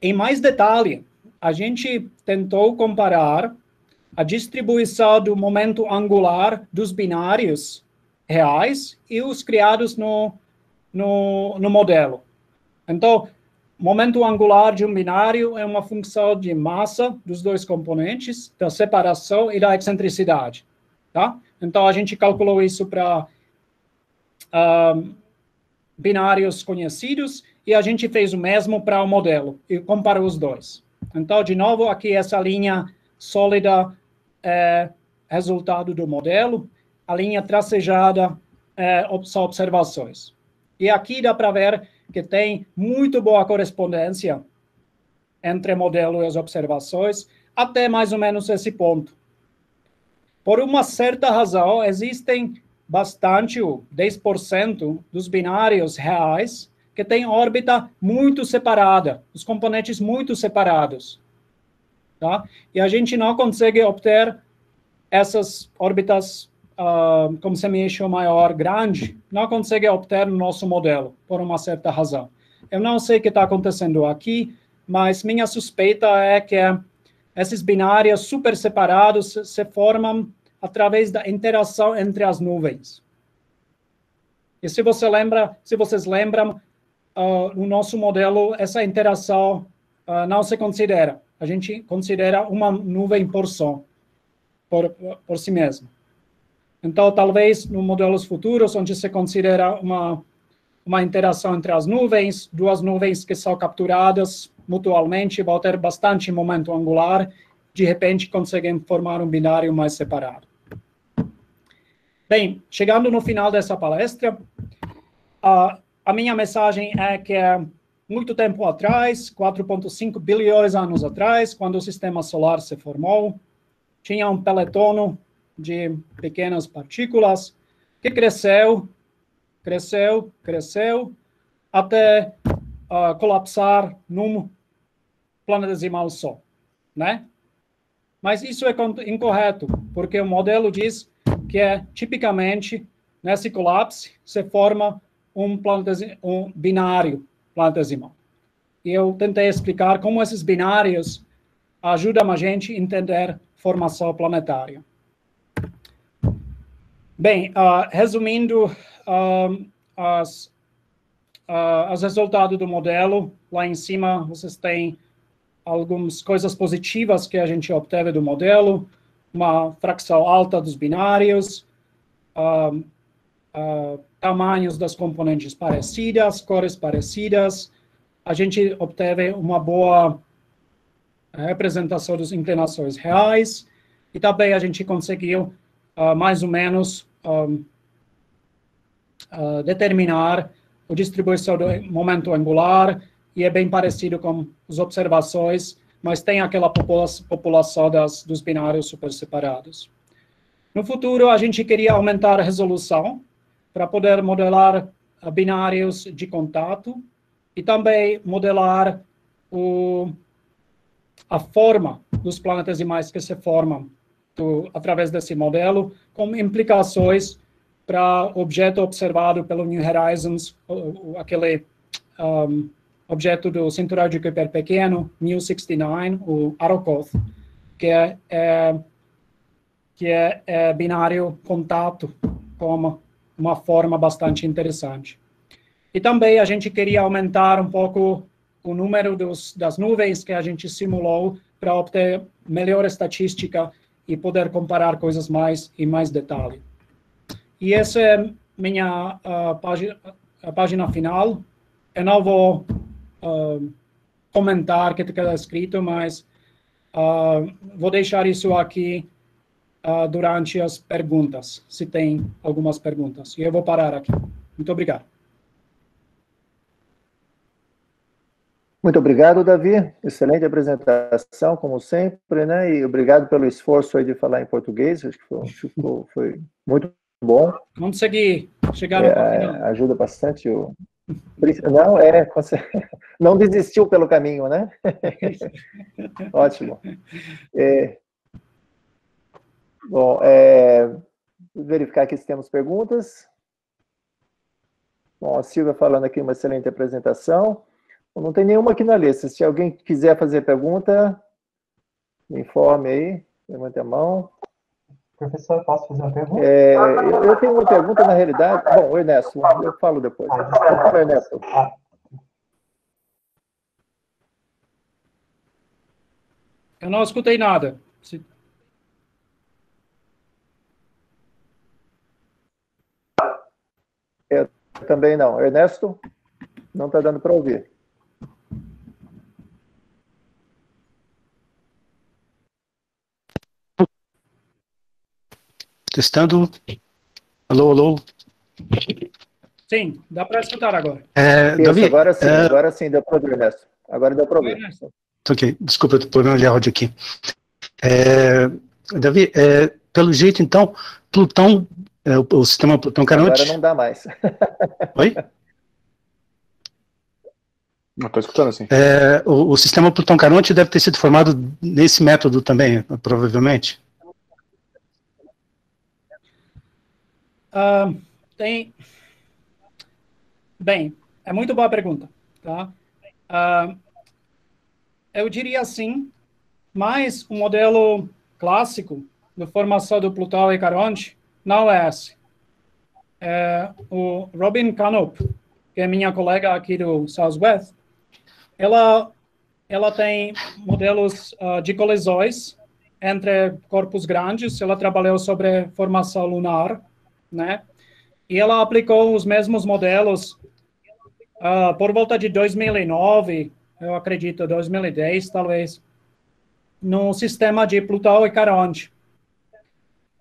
[SPEAKER 2] Em mais detalhe, a gente tentou comparar a distribuição do momento angular dos binários reais e os criados no modelo. Então, momento angular de um binário é uma função de massa dos dois componentes, da separação e da excentricidade. Tá? Então, a gente calculou isso para binários conhecidos e a gente fez o mesmo para o modelo e comparou os dois. Então, de novo, aqui essa linha sólida é resultado do modelo, a linha tracejada são observações. E aqui dá para ver que tem muito boa correspondência entre modelo e as observações, até mais ou menos esse ponto. Por uma certa razão, existem bastante, 10% dos binários reais, que tem órbita muito separada, os componentes muito separados. Tá? E a gente não consegue obter essas órbitas com semi-eixo maior grande, não consegue obter no nosso modelo, por uma certa razão. Eu não sei o que está acontecendo aqui, mas minha suspeita é que esses binários super separados se formam através da interação entre as nuvens. E se vocês lembram, no nosso modelo, essa interação não se considera. A gente considera uma nuvem por som, por si mesma. Então, talvez, nos modelos futuros, onde se considera uma interação entre as nuvens, duas nuvens que são capturadas mutualmente, vão ter bastante momento angular, de repente conseguem formar um binário mais separado. Bem, chegando no final dessa palestra, a minha mensagem é que muito tempo atrás, 4,5 bilhões de anos atrás, quando o sistema solar se formou, tinha um pelotão de pequenas partículas que cresceu, até colapsar num planetesimal só, né? Mas isso é incorreto, porque o modelo diz que tipicamente, nesse colapso, se forma um binário planetesimal. E eu tentei explicar como esses binários ajudam a gente a entender formação planetária. Bem, resumindo os resultados do modelo, lá em cima vocês têm algumas coisas positivas que a gente obteve do modelo, uma fração alta dos binários, tamanhos das componentes parecidas, cores parecidas. A gente obteve uma boa representação das inclinações reais e também a gente conseguiu mais ou menos determinar a distribuição do momento angular e é bem parecido com as observações, mas tem aquela população dos binários super separados. No futuro, a gente queria aumentar a resolução para poder modelar binários de contato e também modelar a forma dos planetesimais que se formam através desse modelo, com implicações para o objeto observado pelo New Horizons, aquele objeto do cinturão de Kuiper pequeno, Mu 69, o Arrokoth, que é binário contato, como uma forma bastante interessante. E também a gente queria aumentar um pouco o número das nuvens que a gente simulou para obter melhor estatística e poder comparar coisas em mais detalhe. E essa é minha página final. Eu não vou comentar o que está escrito, mas vou deixar isso aqui durante as perguntas, se tem algumas perguntas. E eu vou parar aqui. Muito obrigado.
[SPEAKER 1] Muito obrigado, Davi. Excelente apresentação, como sempre, né? E obrigado pelo esforço aí de falar em português. Acho que foi muito bom.
[SPEAKER 2] Consegui chegar ao final.
[SPEAKER 1] Ajuda bastante o... Não desistiu pelo caminho, né? Ótimo. Bom, vou verificar aqui se temos perguntas. Bom, a Silvia falando aqui uma excelente apresentação. Não tem nenhuma aqui na lista. Se alguém quiser fazer pergunta, me informe aí, levante a mão.
[SPEAKER 4] Professor, posso fazer uma pergunta?
[SPEAKER 1] Eu tenho uma pergunta, na realidade. Bom, Ernesto, eu falo depois. Fala, Ernesto.
[SPEAKER 2] Eu não escutei nada.
[SPEAKER 1] Eu também não. Ernesto, não está dando para ouvir.
[SPEAKER 5] Testando. Alô, alô.
[SPEAKER 2] Sim, dá para escutar agora.
[SPEAKER 5] Davi,
[SPEAKER 1] agora sim, deu para ouvir, Ernesto. Agora deu para ouvir.
[SPEAKER 5] Ok, desculpa, o problema de áudio aqui. Davi, pelo jeito, então, Plutão, o sistema Plutão-Caronte...
[SPEAKER 1] Agora não dá mais.
[SPEAKER 5] Oi?
[SPEAKER 3] Não estou escutando, assim.
[SPEAKER 5] O sistema Plutão-Caronte deve ter sido formado nesse método também, provavelmente?
[SPEAKER 2] Bem, é muito boa pergunta, tá? Eu diria sim, mas o modelo clássico de formação do Plutão e Caronte não é esse. O Robin Canup, que é minha colega aqui do Southwest, ela tem modelos de colisões entre corpos grandes. Ela trabalhou sobre formação lunar, né? E ela aplicou os mesmos modelos por volta de 2009, eu acredito, 2010, talvez, no sistema de Plutão e Caronte.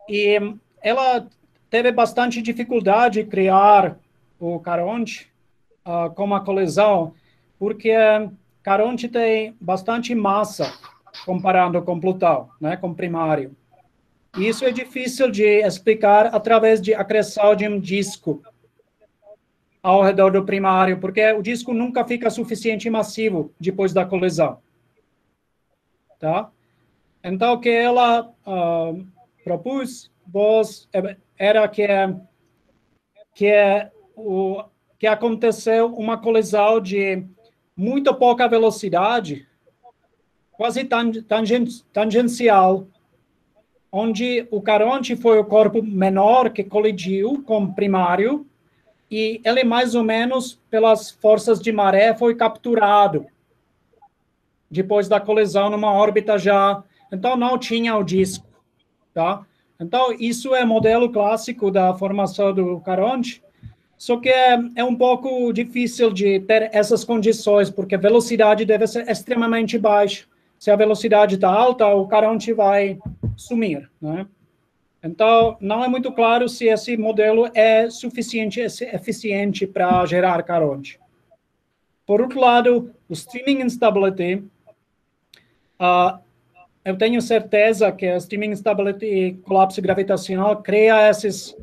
[SPEAKER 2] E ela teve bastante dificuldade em criar o Caronte com uma colisão, porque Caronte tem bastante massa comparando com Plutão, né, com primário. E isso é difícil de explicar através de acreção de um disco ao redor do primário, porque o disco nunca fica suficiente massivo depois da colisão. Tá? Então, o que ela propôs era que aconteceu uma colisão de muito pouca velocidade, quase tangencial, onde o Caronte foi o corpo menor que colidiu com o primário, e ele, mais ou menos, pelas forças de maré, foi capturado depois da colisão numa órbita já... Então, não tinha o disco, tá? Então, isso é modelo clássico da formação do Caronte, só que é um pouco difícil de ter essas condições, porque a velocidade deve ser extremamente baixa. Se a velocidade está alta, o Caronte vai sumir, né? Então, não é muito claro se esse modelo é suficiente eficiente para gerar Caronte. Por outro lado, o streaming instability, eu tenho certeza que a streaming instability e colapso gravitacional cria esses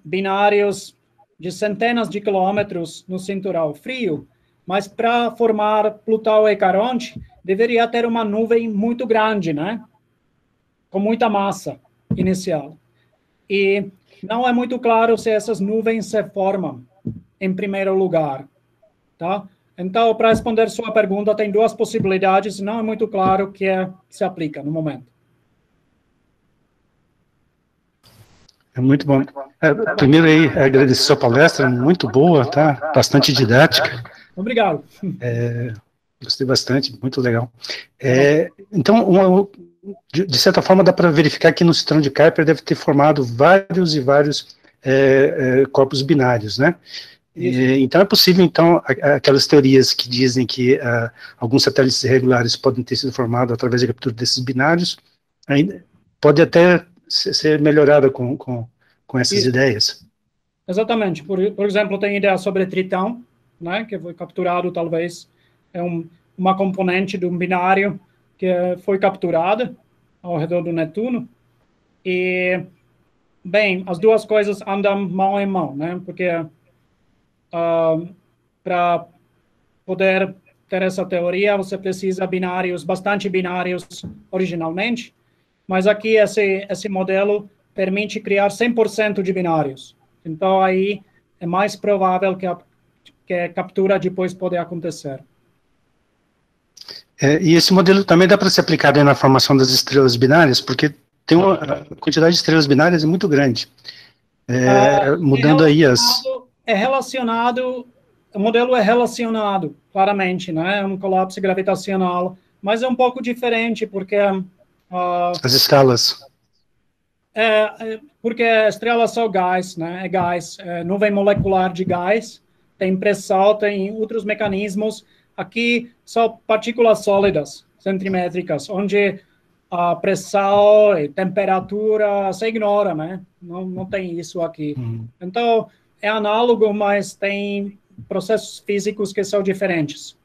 [SPEAKER 2] binários de centenas de quilômetros no cinturão frio, mas para formar Plutão e Caronte, deveria ter uma nuvem muito grande, né? com muita massa inicial. E não é muito claro se essas nuvens se formam em primeiro lugar, tá? Então, para responder sua pergunta, tem duas possibilidades, não é muito claro o que se aplica no momento.
[SPEAKER 5] É muito bom. Primeiro aí, agradecer a sua palestra, muito boa, tá? Bastante didática.
[SPEAKER 2] Obrigado.
[SPEAKER 5] Gostei bastante, muito legal. Então, de certa forma, dá para verificar que no cinturão de Kuiper deve ter formado vários e vários corpos binários, né? Então, é possível, então, aquelas teorias que dizem que alguns satélites irregulares podem ter sido formados através da captura desses binários, ainda pode até ser melhorada com essas
[SPEAKER 2] Isso.
[SPEAKER 5] ideias.
[SPEAKER 2] Exatamente. Por exemplo, tem ideia sobre Tritão, né, que foi capturado, talvez, uma componente de um binário que foi capturada ao redor do Netuno. E, bem, as duas coisas andam mão em mão, né, porque para poder ter essa teoria, você precisa bastante binários originalmente, mas aqui esse modelo permite criar 100% de binários. Então, aí é mais provável que a captura depois pode acontecer.
[SPEAKER 5] E esse modelo também dá para ser aplicado aí na formação das estrelas binárias, porque tem uma quantidade de estrelas binárias muito grande. Mudando aí
[SPEAKER 2] o modelo é relacionado, claramente, né? É um colapso gravitacional, mas é um pouco diferente, porque
[SPEAKER 5] as escalas.
[SPEAKER 2] Porque estrelas são gás, né? É gás, nuvem molecular de gás, tem pressão, tem outros mecanismos. Aqui são partículas sólidas, centrimétricas, onde a pressão e temperatura se ignora, né? Não tem isso aqui. Então, é análogo, mas tem processos físicos que são diferentes.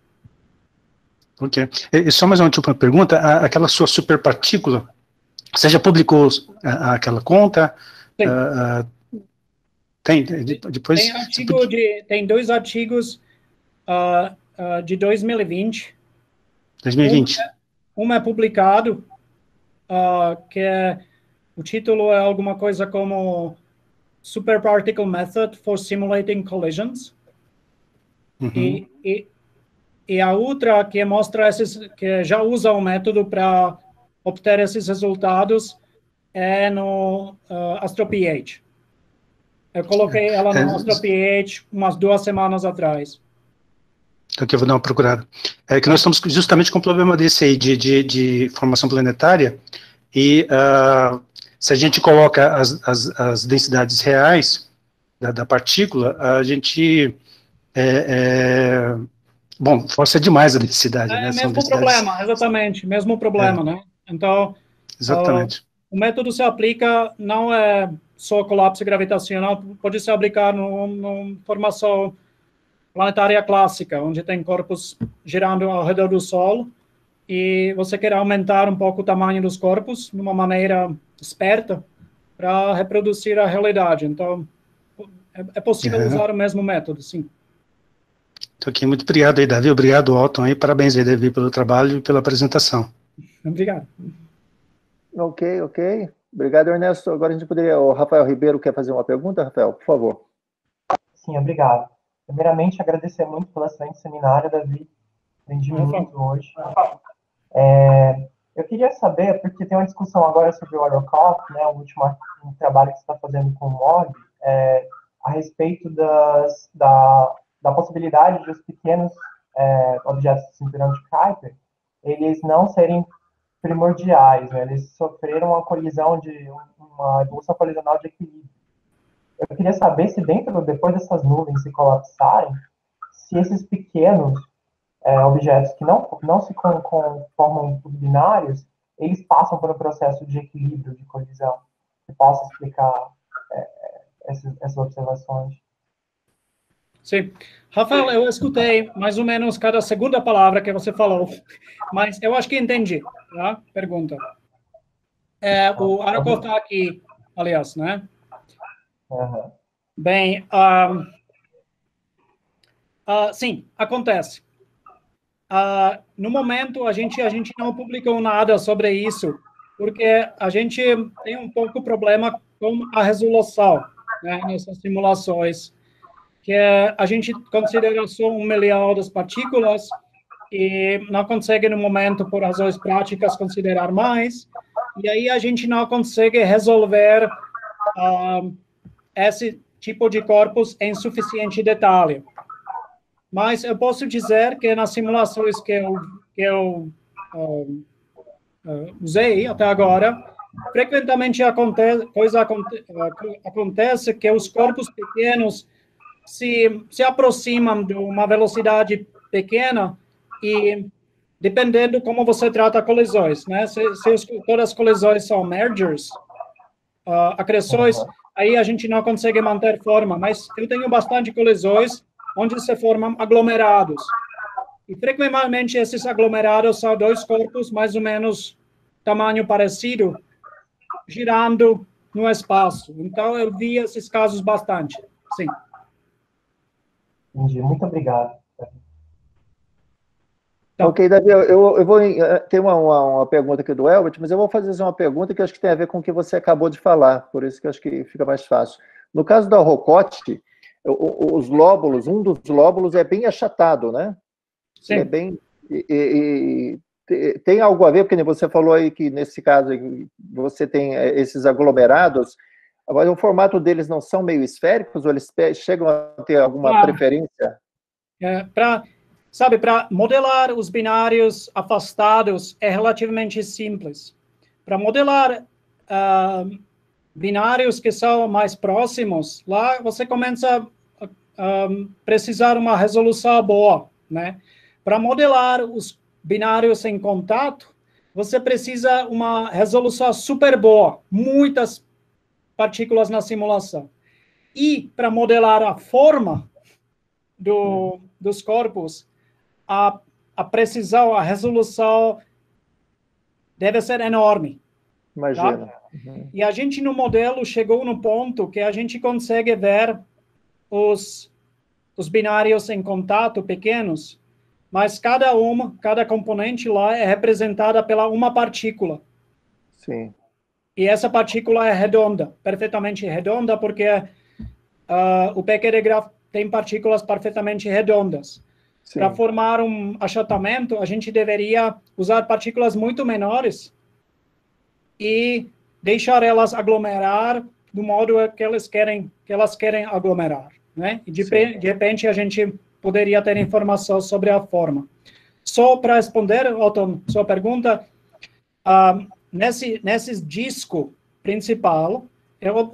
[SPEAKER 5] Ok. E só mais uma última pergunta. Aquela sua superpartícula, você já publicou aquela conta? Tem, depois...
[SPEAKER 2] Tem dois artigos de 2020.
[SPEAKER 5] 2020.
[SPEAKER 2] Um é publicado, o título é alguma coisa como Superparticle Method for Simulating Collisions. E a outra que mostra que já usa o método para obter esses resultados é no AstroPH. Eu coloquei ela no AstroPH umas 2 semanas atrás.
[SPEAKER 5] Então, aqui eu vou dar uma procurada. É que nós estamos justamente com um problema desse aí, de formação planetária, e se a gente coloca as densidades reais da partícula, a gente... bom, força demais a densidade, né?
[SPEAKER 2] Mesmo problema, exatamente, mesmo problema, né? Então,
[SPEAKER 5] exatamente.
[SPEAKER 2] O método se aplica, não é só colapso gravitacional, pode se aplicar numa formação planetária clássica, onde tem corpos girando ao redor do Sol, e você quer aumentar um pouco o tamanho dos corpos, de uma maneira esperta, para reproduzir a realidade. Então, é possível usar o mesmo método, sim.
[SPEAKER 5] Então, aqui, muito obrigado aí, Davi. Obrigado, Alton, aí. Parabéns aí, Davi, pelo trabalho e pela apresentação.
[SPEAKER 2] Obrigado.
[SPEAKER 1] Ok. Obrigado, Ernesto. Agora a gente poderia... O Rafael Ribeiro quer fazer uma pergunta, Rafael, por favor.
[SPEAKER 4] Sim, obrigado. Primeiramente, agradecer muito pelo excelente seminário, Davi. Aprendi muito hoje. Eu queria saber, porque tem uma discussão agora sobre o AeroCop, né, o último trabalho que você está fazendo com o MOG, a respeito da possibilidade de os pequenos objetos do cinturão de Kuiper, eles não serem primordiais, né? Eles sofreram uma colisão uma evolução colisional de equilíbrio. Eu queria saber se depois dessas nuvens se colapsarem, se esses pequenos objetos que não se formam binários, eles passam por um processo de equilíbrio, de colisão. Você possa explicar essas observações?
[SPEAKER 2] Sim. Rafael, eu escutei mais ou menos cada segunda palavra que você falou, mas eu acho que entendi, tá? Pergunta. O AeroCop está aqui, aliás, né? Bem, sim, acontece. No momento, a gente não publicou nada sobre isso porque a gente tem um pouco problema com a resolução, né, nessas simulações, que a gente considera só 1 milhão de partículas e não consegue, no momento, por razões práticas, considerar mais, e aí a gente não consegue resolver esse tipo de corpos em suficiente detalhe. Mas eu posso dizer que nas simulações que eu usei até agora, frequentemente acontece que os corpos pequenos se aproximam de uma velocidade pequena e, dependendo como você trata colisões, né? Se todas as colisões são mergers, acreções, aí a gente não consegue manter forma, mas eu tenho bastante colisões onde se formam aglomerados. E, frequentemente, esses aglomerados são dois corpos, mais ou menos, tamanho parecido, girando no espaço. Então, eu vi esses casos bastante, sim.
[SPEAKER 4] Entendi, muito obrigado.
[SPEAKER 2] Tá.
[SPEAKER 1] Ok, Davi, eu vou ter uma pergunta aqui do Elbert, mas eu vou fazer uma pergunta que eu acho que tem a ver com o que você acabou de falar, por isso que eu acho que fica mais fácil. No caso da Rocote, os lóbulos, um dos lóbulos é bem achatado, né?
[SPEAKER 2] Sim.
[SPEAKER 1] É bem... tem algo a ver, porque você falou aí que, nesse caso, você tem esses aglomerados, agora o formato deles não são meio esféricos, ou eles chegam a ter alguma preferência?
[SPEAKER 2] Para modelar os binários afastados é relativamente simples. Para modelar binários que são mais próximos, lá você começa a precisar uma resolução boa, né? Para modelar os binários em contato, você precisa uma resolução super boa, muitas partículas na simulação. E para modelar a forma dos corpos, a precisão, a resolução deve ser enorme.
[SPEAKER 1] Imagina.
[SPEAKER 2] Tá? E a gente, no modelo, chegou no ponto que a gente consegue ver os binários em contato pequenos, mas cada componente lá é representada pela uma partícula.
[SPEAKER 1] Sim.
[SPEAKER 2] E essa partícula é redonda, perfeitamente redonda, porque o PQD Graph tem partículas perfeitamente redondas. Para formar um achatamento, a gente deveria usar partículas muito menores e deixar elas aglomerar do modo que elas querem aglomerar, né? E de repente a gente poderia ter informação sobre a forma. Só para responder, Otton, sua pergunta, nesse disco principal,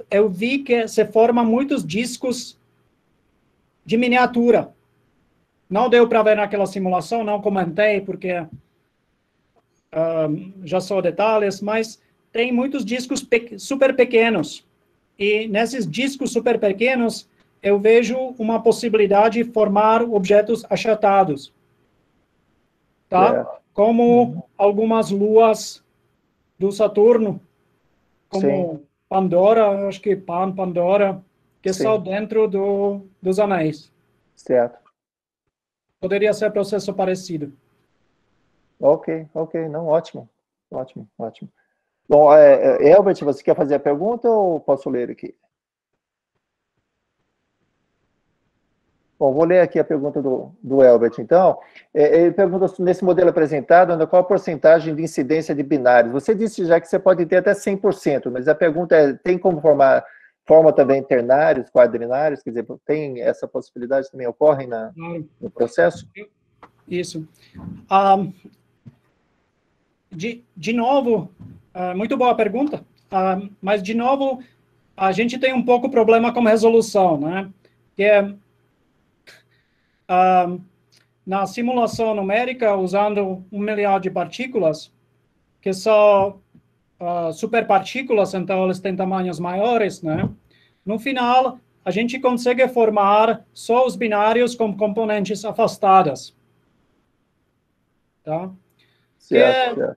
[SPEAKER 2] eu vi que se formam muitos discos de miniatura. Não deu para ver naquela simulação, não comentei, porque já são detalhes, mas tem muitos discos super pequenos. E nesses discos super pequenos, eu vejo uma possibilidade de formar objetos achatados. Tá? Como algumas luas do Saturno, como Pandora, acho que Pandora, que são dentro dos anéis.
[SPEAKER 1] Certo.
[SPEAKER 2] Poderia ser processo parecido.
[SPEAKER 1] Ok, não, ótimo. Bom, Elbert, você quer fazer a pergunta ou posso ler aqui? Bom, vou ler aqui a pergunta do Elbert, então. Ele pergunta, nesse modelo apresentado, qual a porcentagem de incidência de binários? Você disse já que você pode ter até 100%, mas a pergunta é, tem como forma também ternários, quaternários? Quer dizer, tem essa possibilidade também ocorre no processo?
[SPEAKER 2] Isso. De novo, muito boa pergunta, mas, de novo, a gente tem um pouco problema com resolução, né? Que na simulação numérica, usando 1 milhão de partículas, que são superpartículas, então eles têm tamanhos maiores, né? No final, a gente consegue formar só os binários com componentes afastadas. Tá?
[SPEAKER 1] Certo.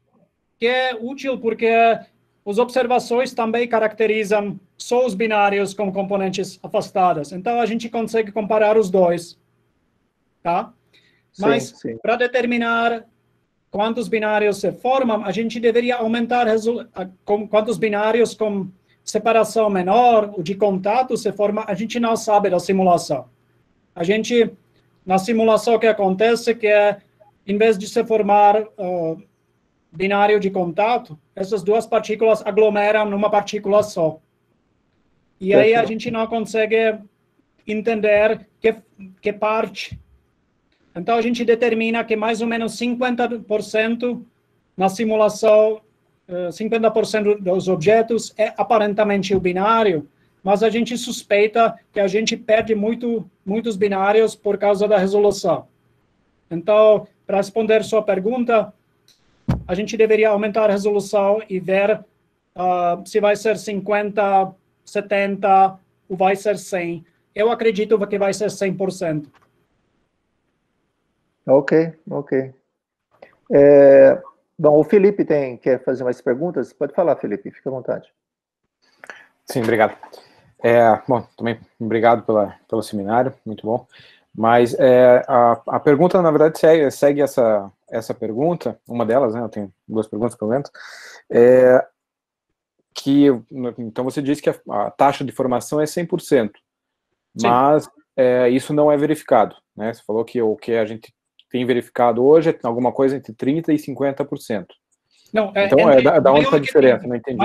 [SPEAKER 2] Que é útil porque as observações também caracterizam só os binários com componentes afastadas. Então, a gente consegue comparar os dois. Tá? Mas, para determinar quantos binários se formam, a gente deveria aumentar quantos binários com separação menor, o de contato se forma, a gente não sabe da simulação. Na simulação o que acontece que é, em vez de se formar binário de contato, essas duas partículas aglomeram numa partícula só. E aí a gente não consegue entender que parte. Então a gente determina que mais ou menos 50% na simulação, 50% dos objetos é aparentemente o binário, mas a gente suspeita que a gente perde muitos binários por causa da resolução. Então, para responder sua pergunta, a gente deveria aumentar a resolução e ver se vai ser 50, 70 ou vai ser 100. Eu acredito que vai ser 100%.
[SPEAKER 1] Ok. Bom, o Felipe quer fazer mais perguntas? Pode falar, Felipe, fica à vontade.
[SPEAKER 3] Sim, obrigado. Bom, também obrigado pelo seminário, muito bom. Mas a pergunta, na verdade, segue essa pergunta, uma delas, né? Eu tenho duas perguntas que eu lembro. Então, você disse que a taxa de formação é 100%, mas isso não é verificado, né? Você falou que o que a gente tem verificado hoje é alguma coisa entre 30% e 50%.
[SPEAKER 2] Não,
[SPEAKER 3] então, da onde está a diferença? Não entendi.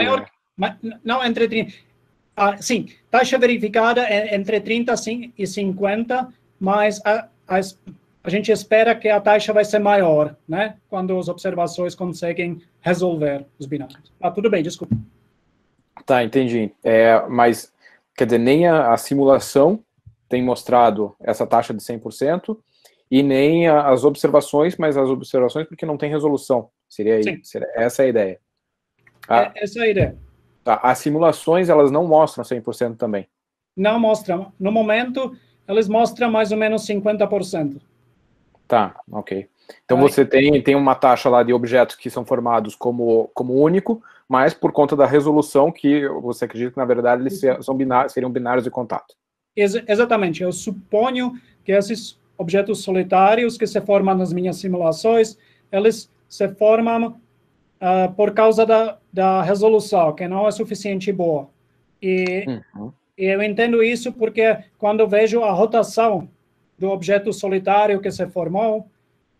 [SPEAKER 2] Não, entre 30%. Sim, taxa verificada é entre 30% e 50%, mas a gente espera que a taxa vai ser maior, né? Quando as observações conseguem resolver os binários. Tudo bem, desculpa.
[SPEAKER 3] Tá, entendi. Mas, quer dizer, nem a simulação tem mostrado essa taxa de 100%, e nem as observações, mas as observações porque não tem resolução. Seria essa a ideia.
[SPEAKER 2] Essa é a ideia.
[SPEAKER 3] As simulações, elas não mostram 100% também.
[SPEAKER 2] Não mostram. No momento, eles mostram mais ou menos 50%.
[SPEAKER 3] Tá, ok. Então você tem uma taxa lá de objetos que são formados como único, mas por conta da resolução que você acredita que, na verdade, eles seriam binários de contato.
[SPEAKER 2] Exatamente. Eu suponho que esses objetos solitários que se formam nas minhas simulações, eles se formam por causa da resolução, que não é suficiente boa. E eu entendo isso porque quando vejo a rotação do objeto solitário que se formou,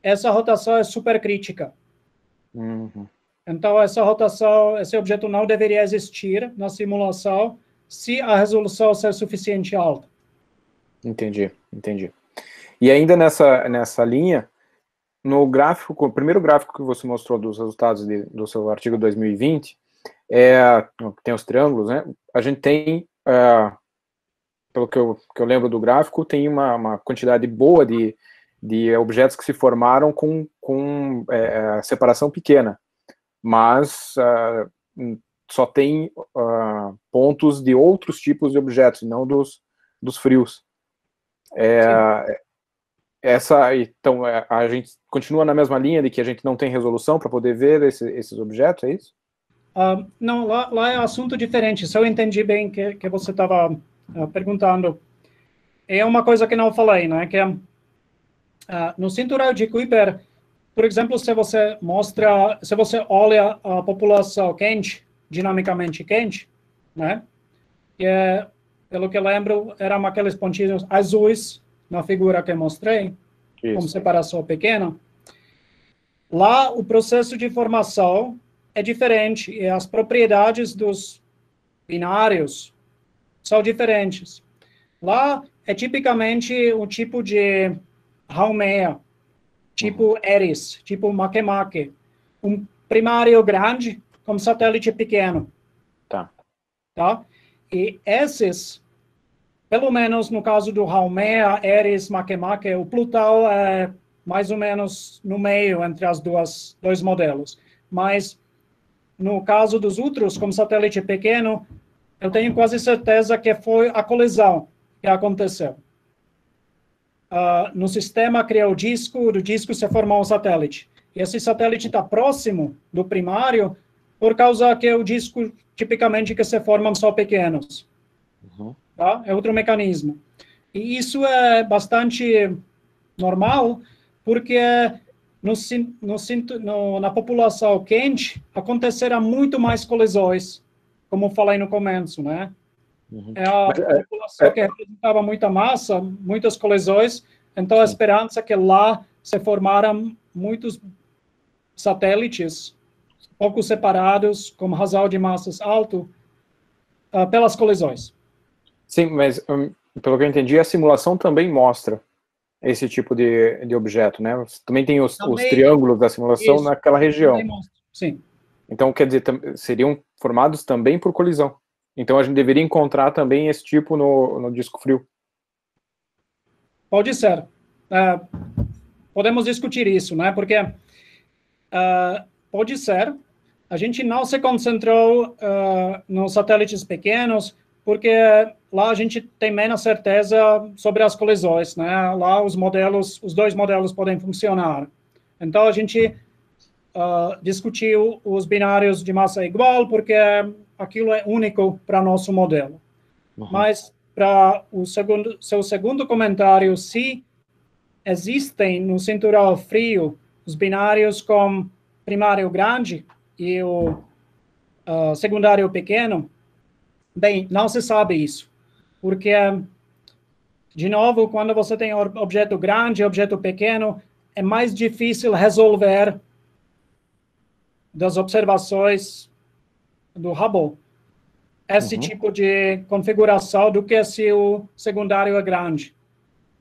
[SPEAKER 2] essa rotação é super crítica. Então, essa rotação, esse objeto não deveria existir na simulação se a resolução ser suficiente alta. Entendi.
[SPEAKER 3] E ainda nessa linha, no gráfico, o primeiro gráfico que você mostrou dos resultados do seu artigo 2020, tem os triângulos, né? A gente tem, pelo que eu lembro do gráfico, tem uma quantidade boa de objetos que se formaram com separação pequena, mas só tem pontos de outros tipos de objetos, não dos frios. Então, a gente continua na mesma linha de que a gente não tem resolução para poder ver esses objetos, é isso?
[SPEAKER 2] Não, lá é um assunto diferente. Se eu entendi bem que você estava perguntando, é uma coisa que não falei, né? Que no cinturão de Kuiper, por exemplo, se você olha a população quente, dinamicamente quente, né? Que pelo que eu lembro, eram aqueles pontinhos azuis na figura que eu mostrei, com separação pequena. Lá, o processo de formação é diferente, e as propriedades dos binários são diferentes. Lá, é tipicamente um tipo de Haumea, tipo Eris, tipo Makemake, um primário grande com satélite pequeno. Tá? E esses, pelo menos no caso do Haumea, Eris, Makemake, o Plutão é mais ou menos no meio entre os dois modelos. Mas no caso dos outros, com satélite pequeno, eu tenho quase certeza que foi a colisão que aconteceu. No sistema criou o disco, do disco se formou um satélite. E esse satélite está próximo do primário por causa que o disco, tipicamente, que se formam só pequenos. Tá? É outro mecanismo. E isso é bastante normal, porque na população quente, acontecerá muito mais colisões, como falei no começo, né? É a população que representava muita massa, muitas colisões, então a esperança é que lá se formaram muitos satélites pouco separados, com razão de massas alto, pelas colisões.
[SPEAKER 3] Sim, mas pelo que eu entendi, a simulação também mostra esse tipo de objeto, né? Também tem os triângulos da simulação
[SPEAKER 2] isso,
[SPEAKER 3] naquela região.
[SPEAKER 2] Sim.
[SPEAKER 3] Então, quer dizer, seriam formados também por colisão. Então, a gente deveria encontrar também esse tipo no disco frio.
[SPEAKER 2] Pode ser. Podemos discutir isso, né? Porque pode ser. A gente não se concentrou nos satélites pequenos, porque lá a gente tem menos certeza sobre as colisões, né? Lá os dois modelos podem funcionar. Então a gente discutiu os binários de massa igual, porque aquilo é único para nosso modelo. Mas para o seu segundo comentário, se existem no cinturão frio os binários com primário grande e o secundário pequeno, bem, não se sabe isso, porque, de novo, quando você tem objeto grande e objeto pequeno, é mais difícil resolver das observações do Hubble esse tipo de configuração do que se o secundário é grande.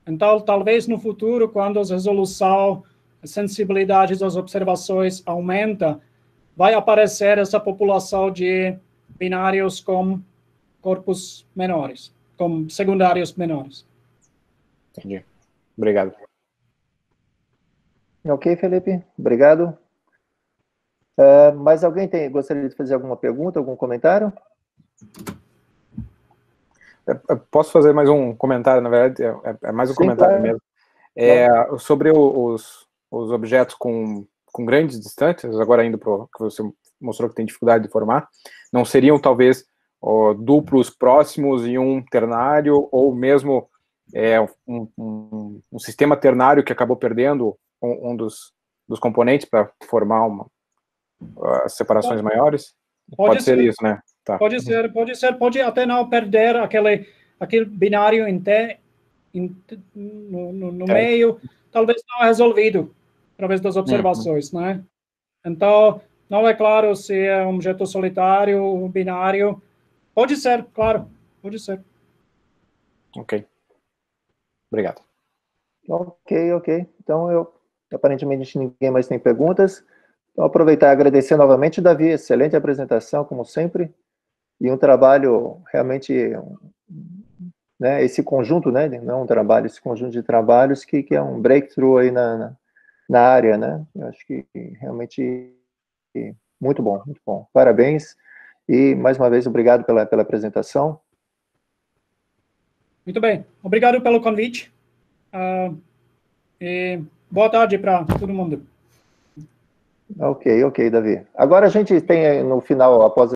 [SPEAKER 2] Então, talvez no futuro, quando a resolução, a sensibilidade das observações aumenta, vai aparecer essa população de binários com corpos menores, com secundários menores.
[SPEAKER 3] Entendi. Obrigado.
[SPEAKER 1] Ok, Felipe. Obrigado. Mais alguém gostaria de fazer alguma pergunta, algum comentário?
[SPEAKER 3] Eu posso fazer mais um comentário, na verdade, é mais um comentário
[SPEAKER 1] claro.
[SPEAKER 3] mesmo. Sobre os objetos com grandes distâncias, agora indo para o que você mostrou que tem dificuldade de formar, não seriam talvez duplos próximos e um ternário, ou mesmo um sistema ternário que acabou perdendo um dos componentes para formar as separações maiores? Pode ser isso, né? Tá.
[SPEAKER 2] Pode ser, pode até não perder aquele binário no meio, talvez não é resolvido através das observações, né? Então, não é claro se é um objeto solitário, um binário. Pode ser, claro, pode ser.
[SPEAKER 3] Ok. Obrigado.
[SPEAKER 1] Ok. Então, aparentemente ninguém mais tem perguntas. Então, aproveitar e agradecer novamente, Davi, excelente apresentação, como sempre, e um trabalho realmente, né, esse conjunto, né, não um trabalho, esse conjunto de trabalhos que é um breakthrough aí na área, né? Eu acho que realmente muito bom, muito bom. Parabéns e, mais uma vez, obrigado pela apresentação.
[SPEAKER 2] Muito bem. Obrigado pelo convite. E boa tarde para todo mundo.
[SPEAKER 1] Ok, Davi. Agora a gente tem no final, após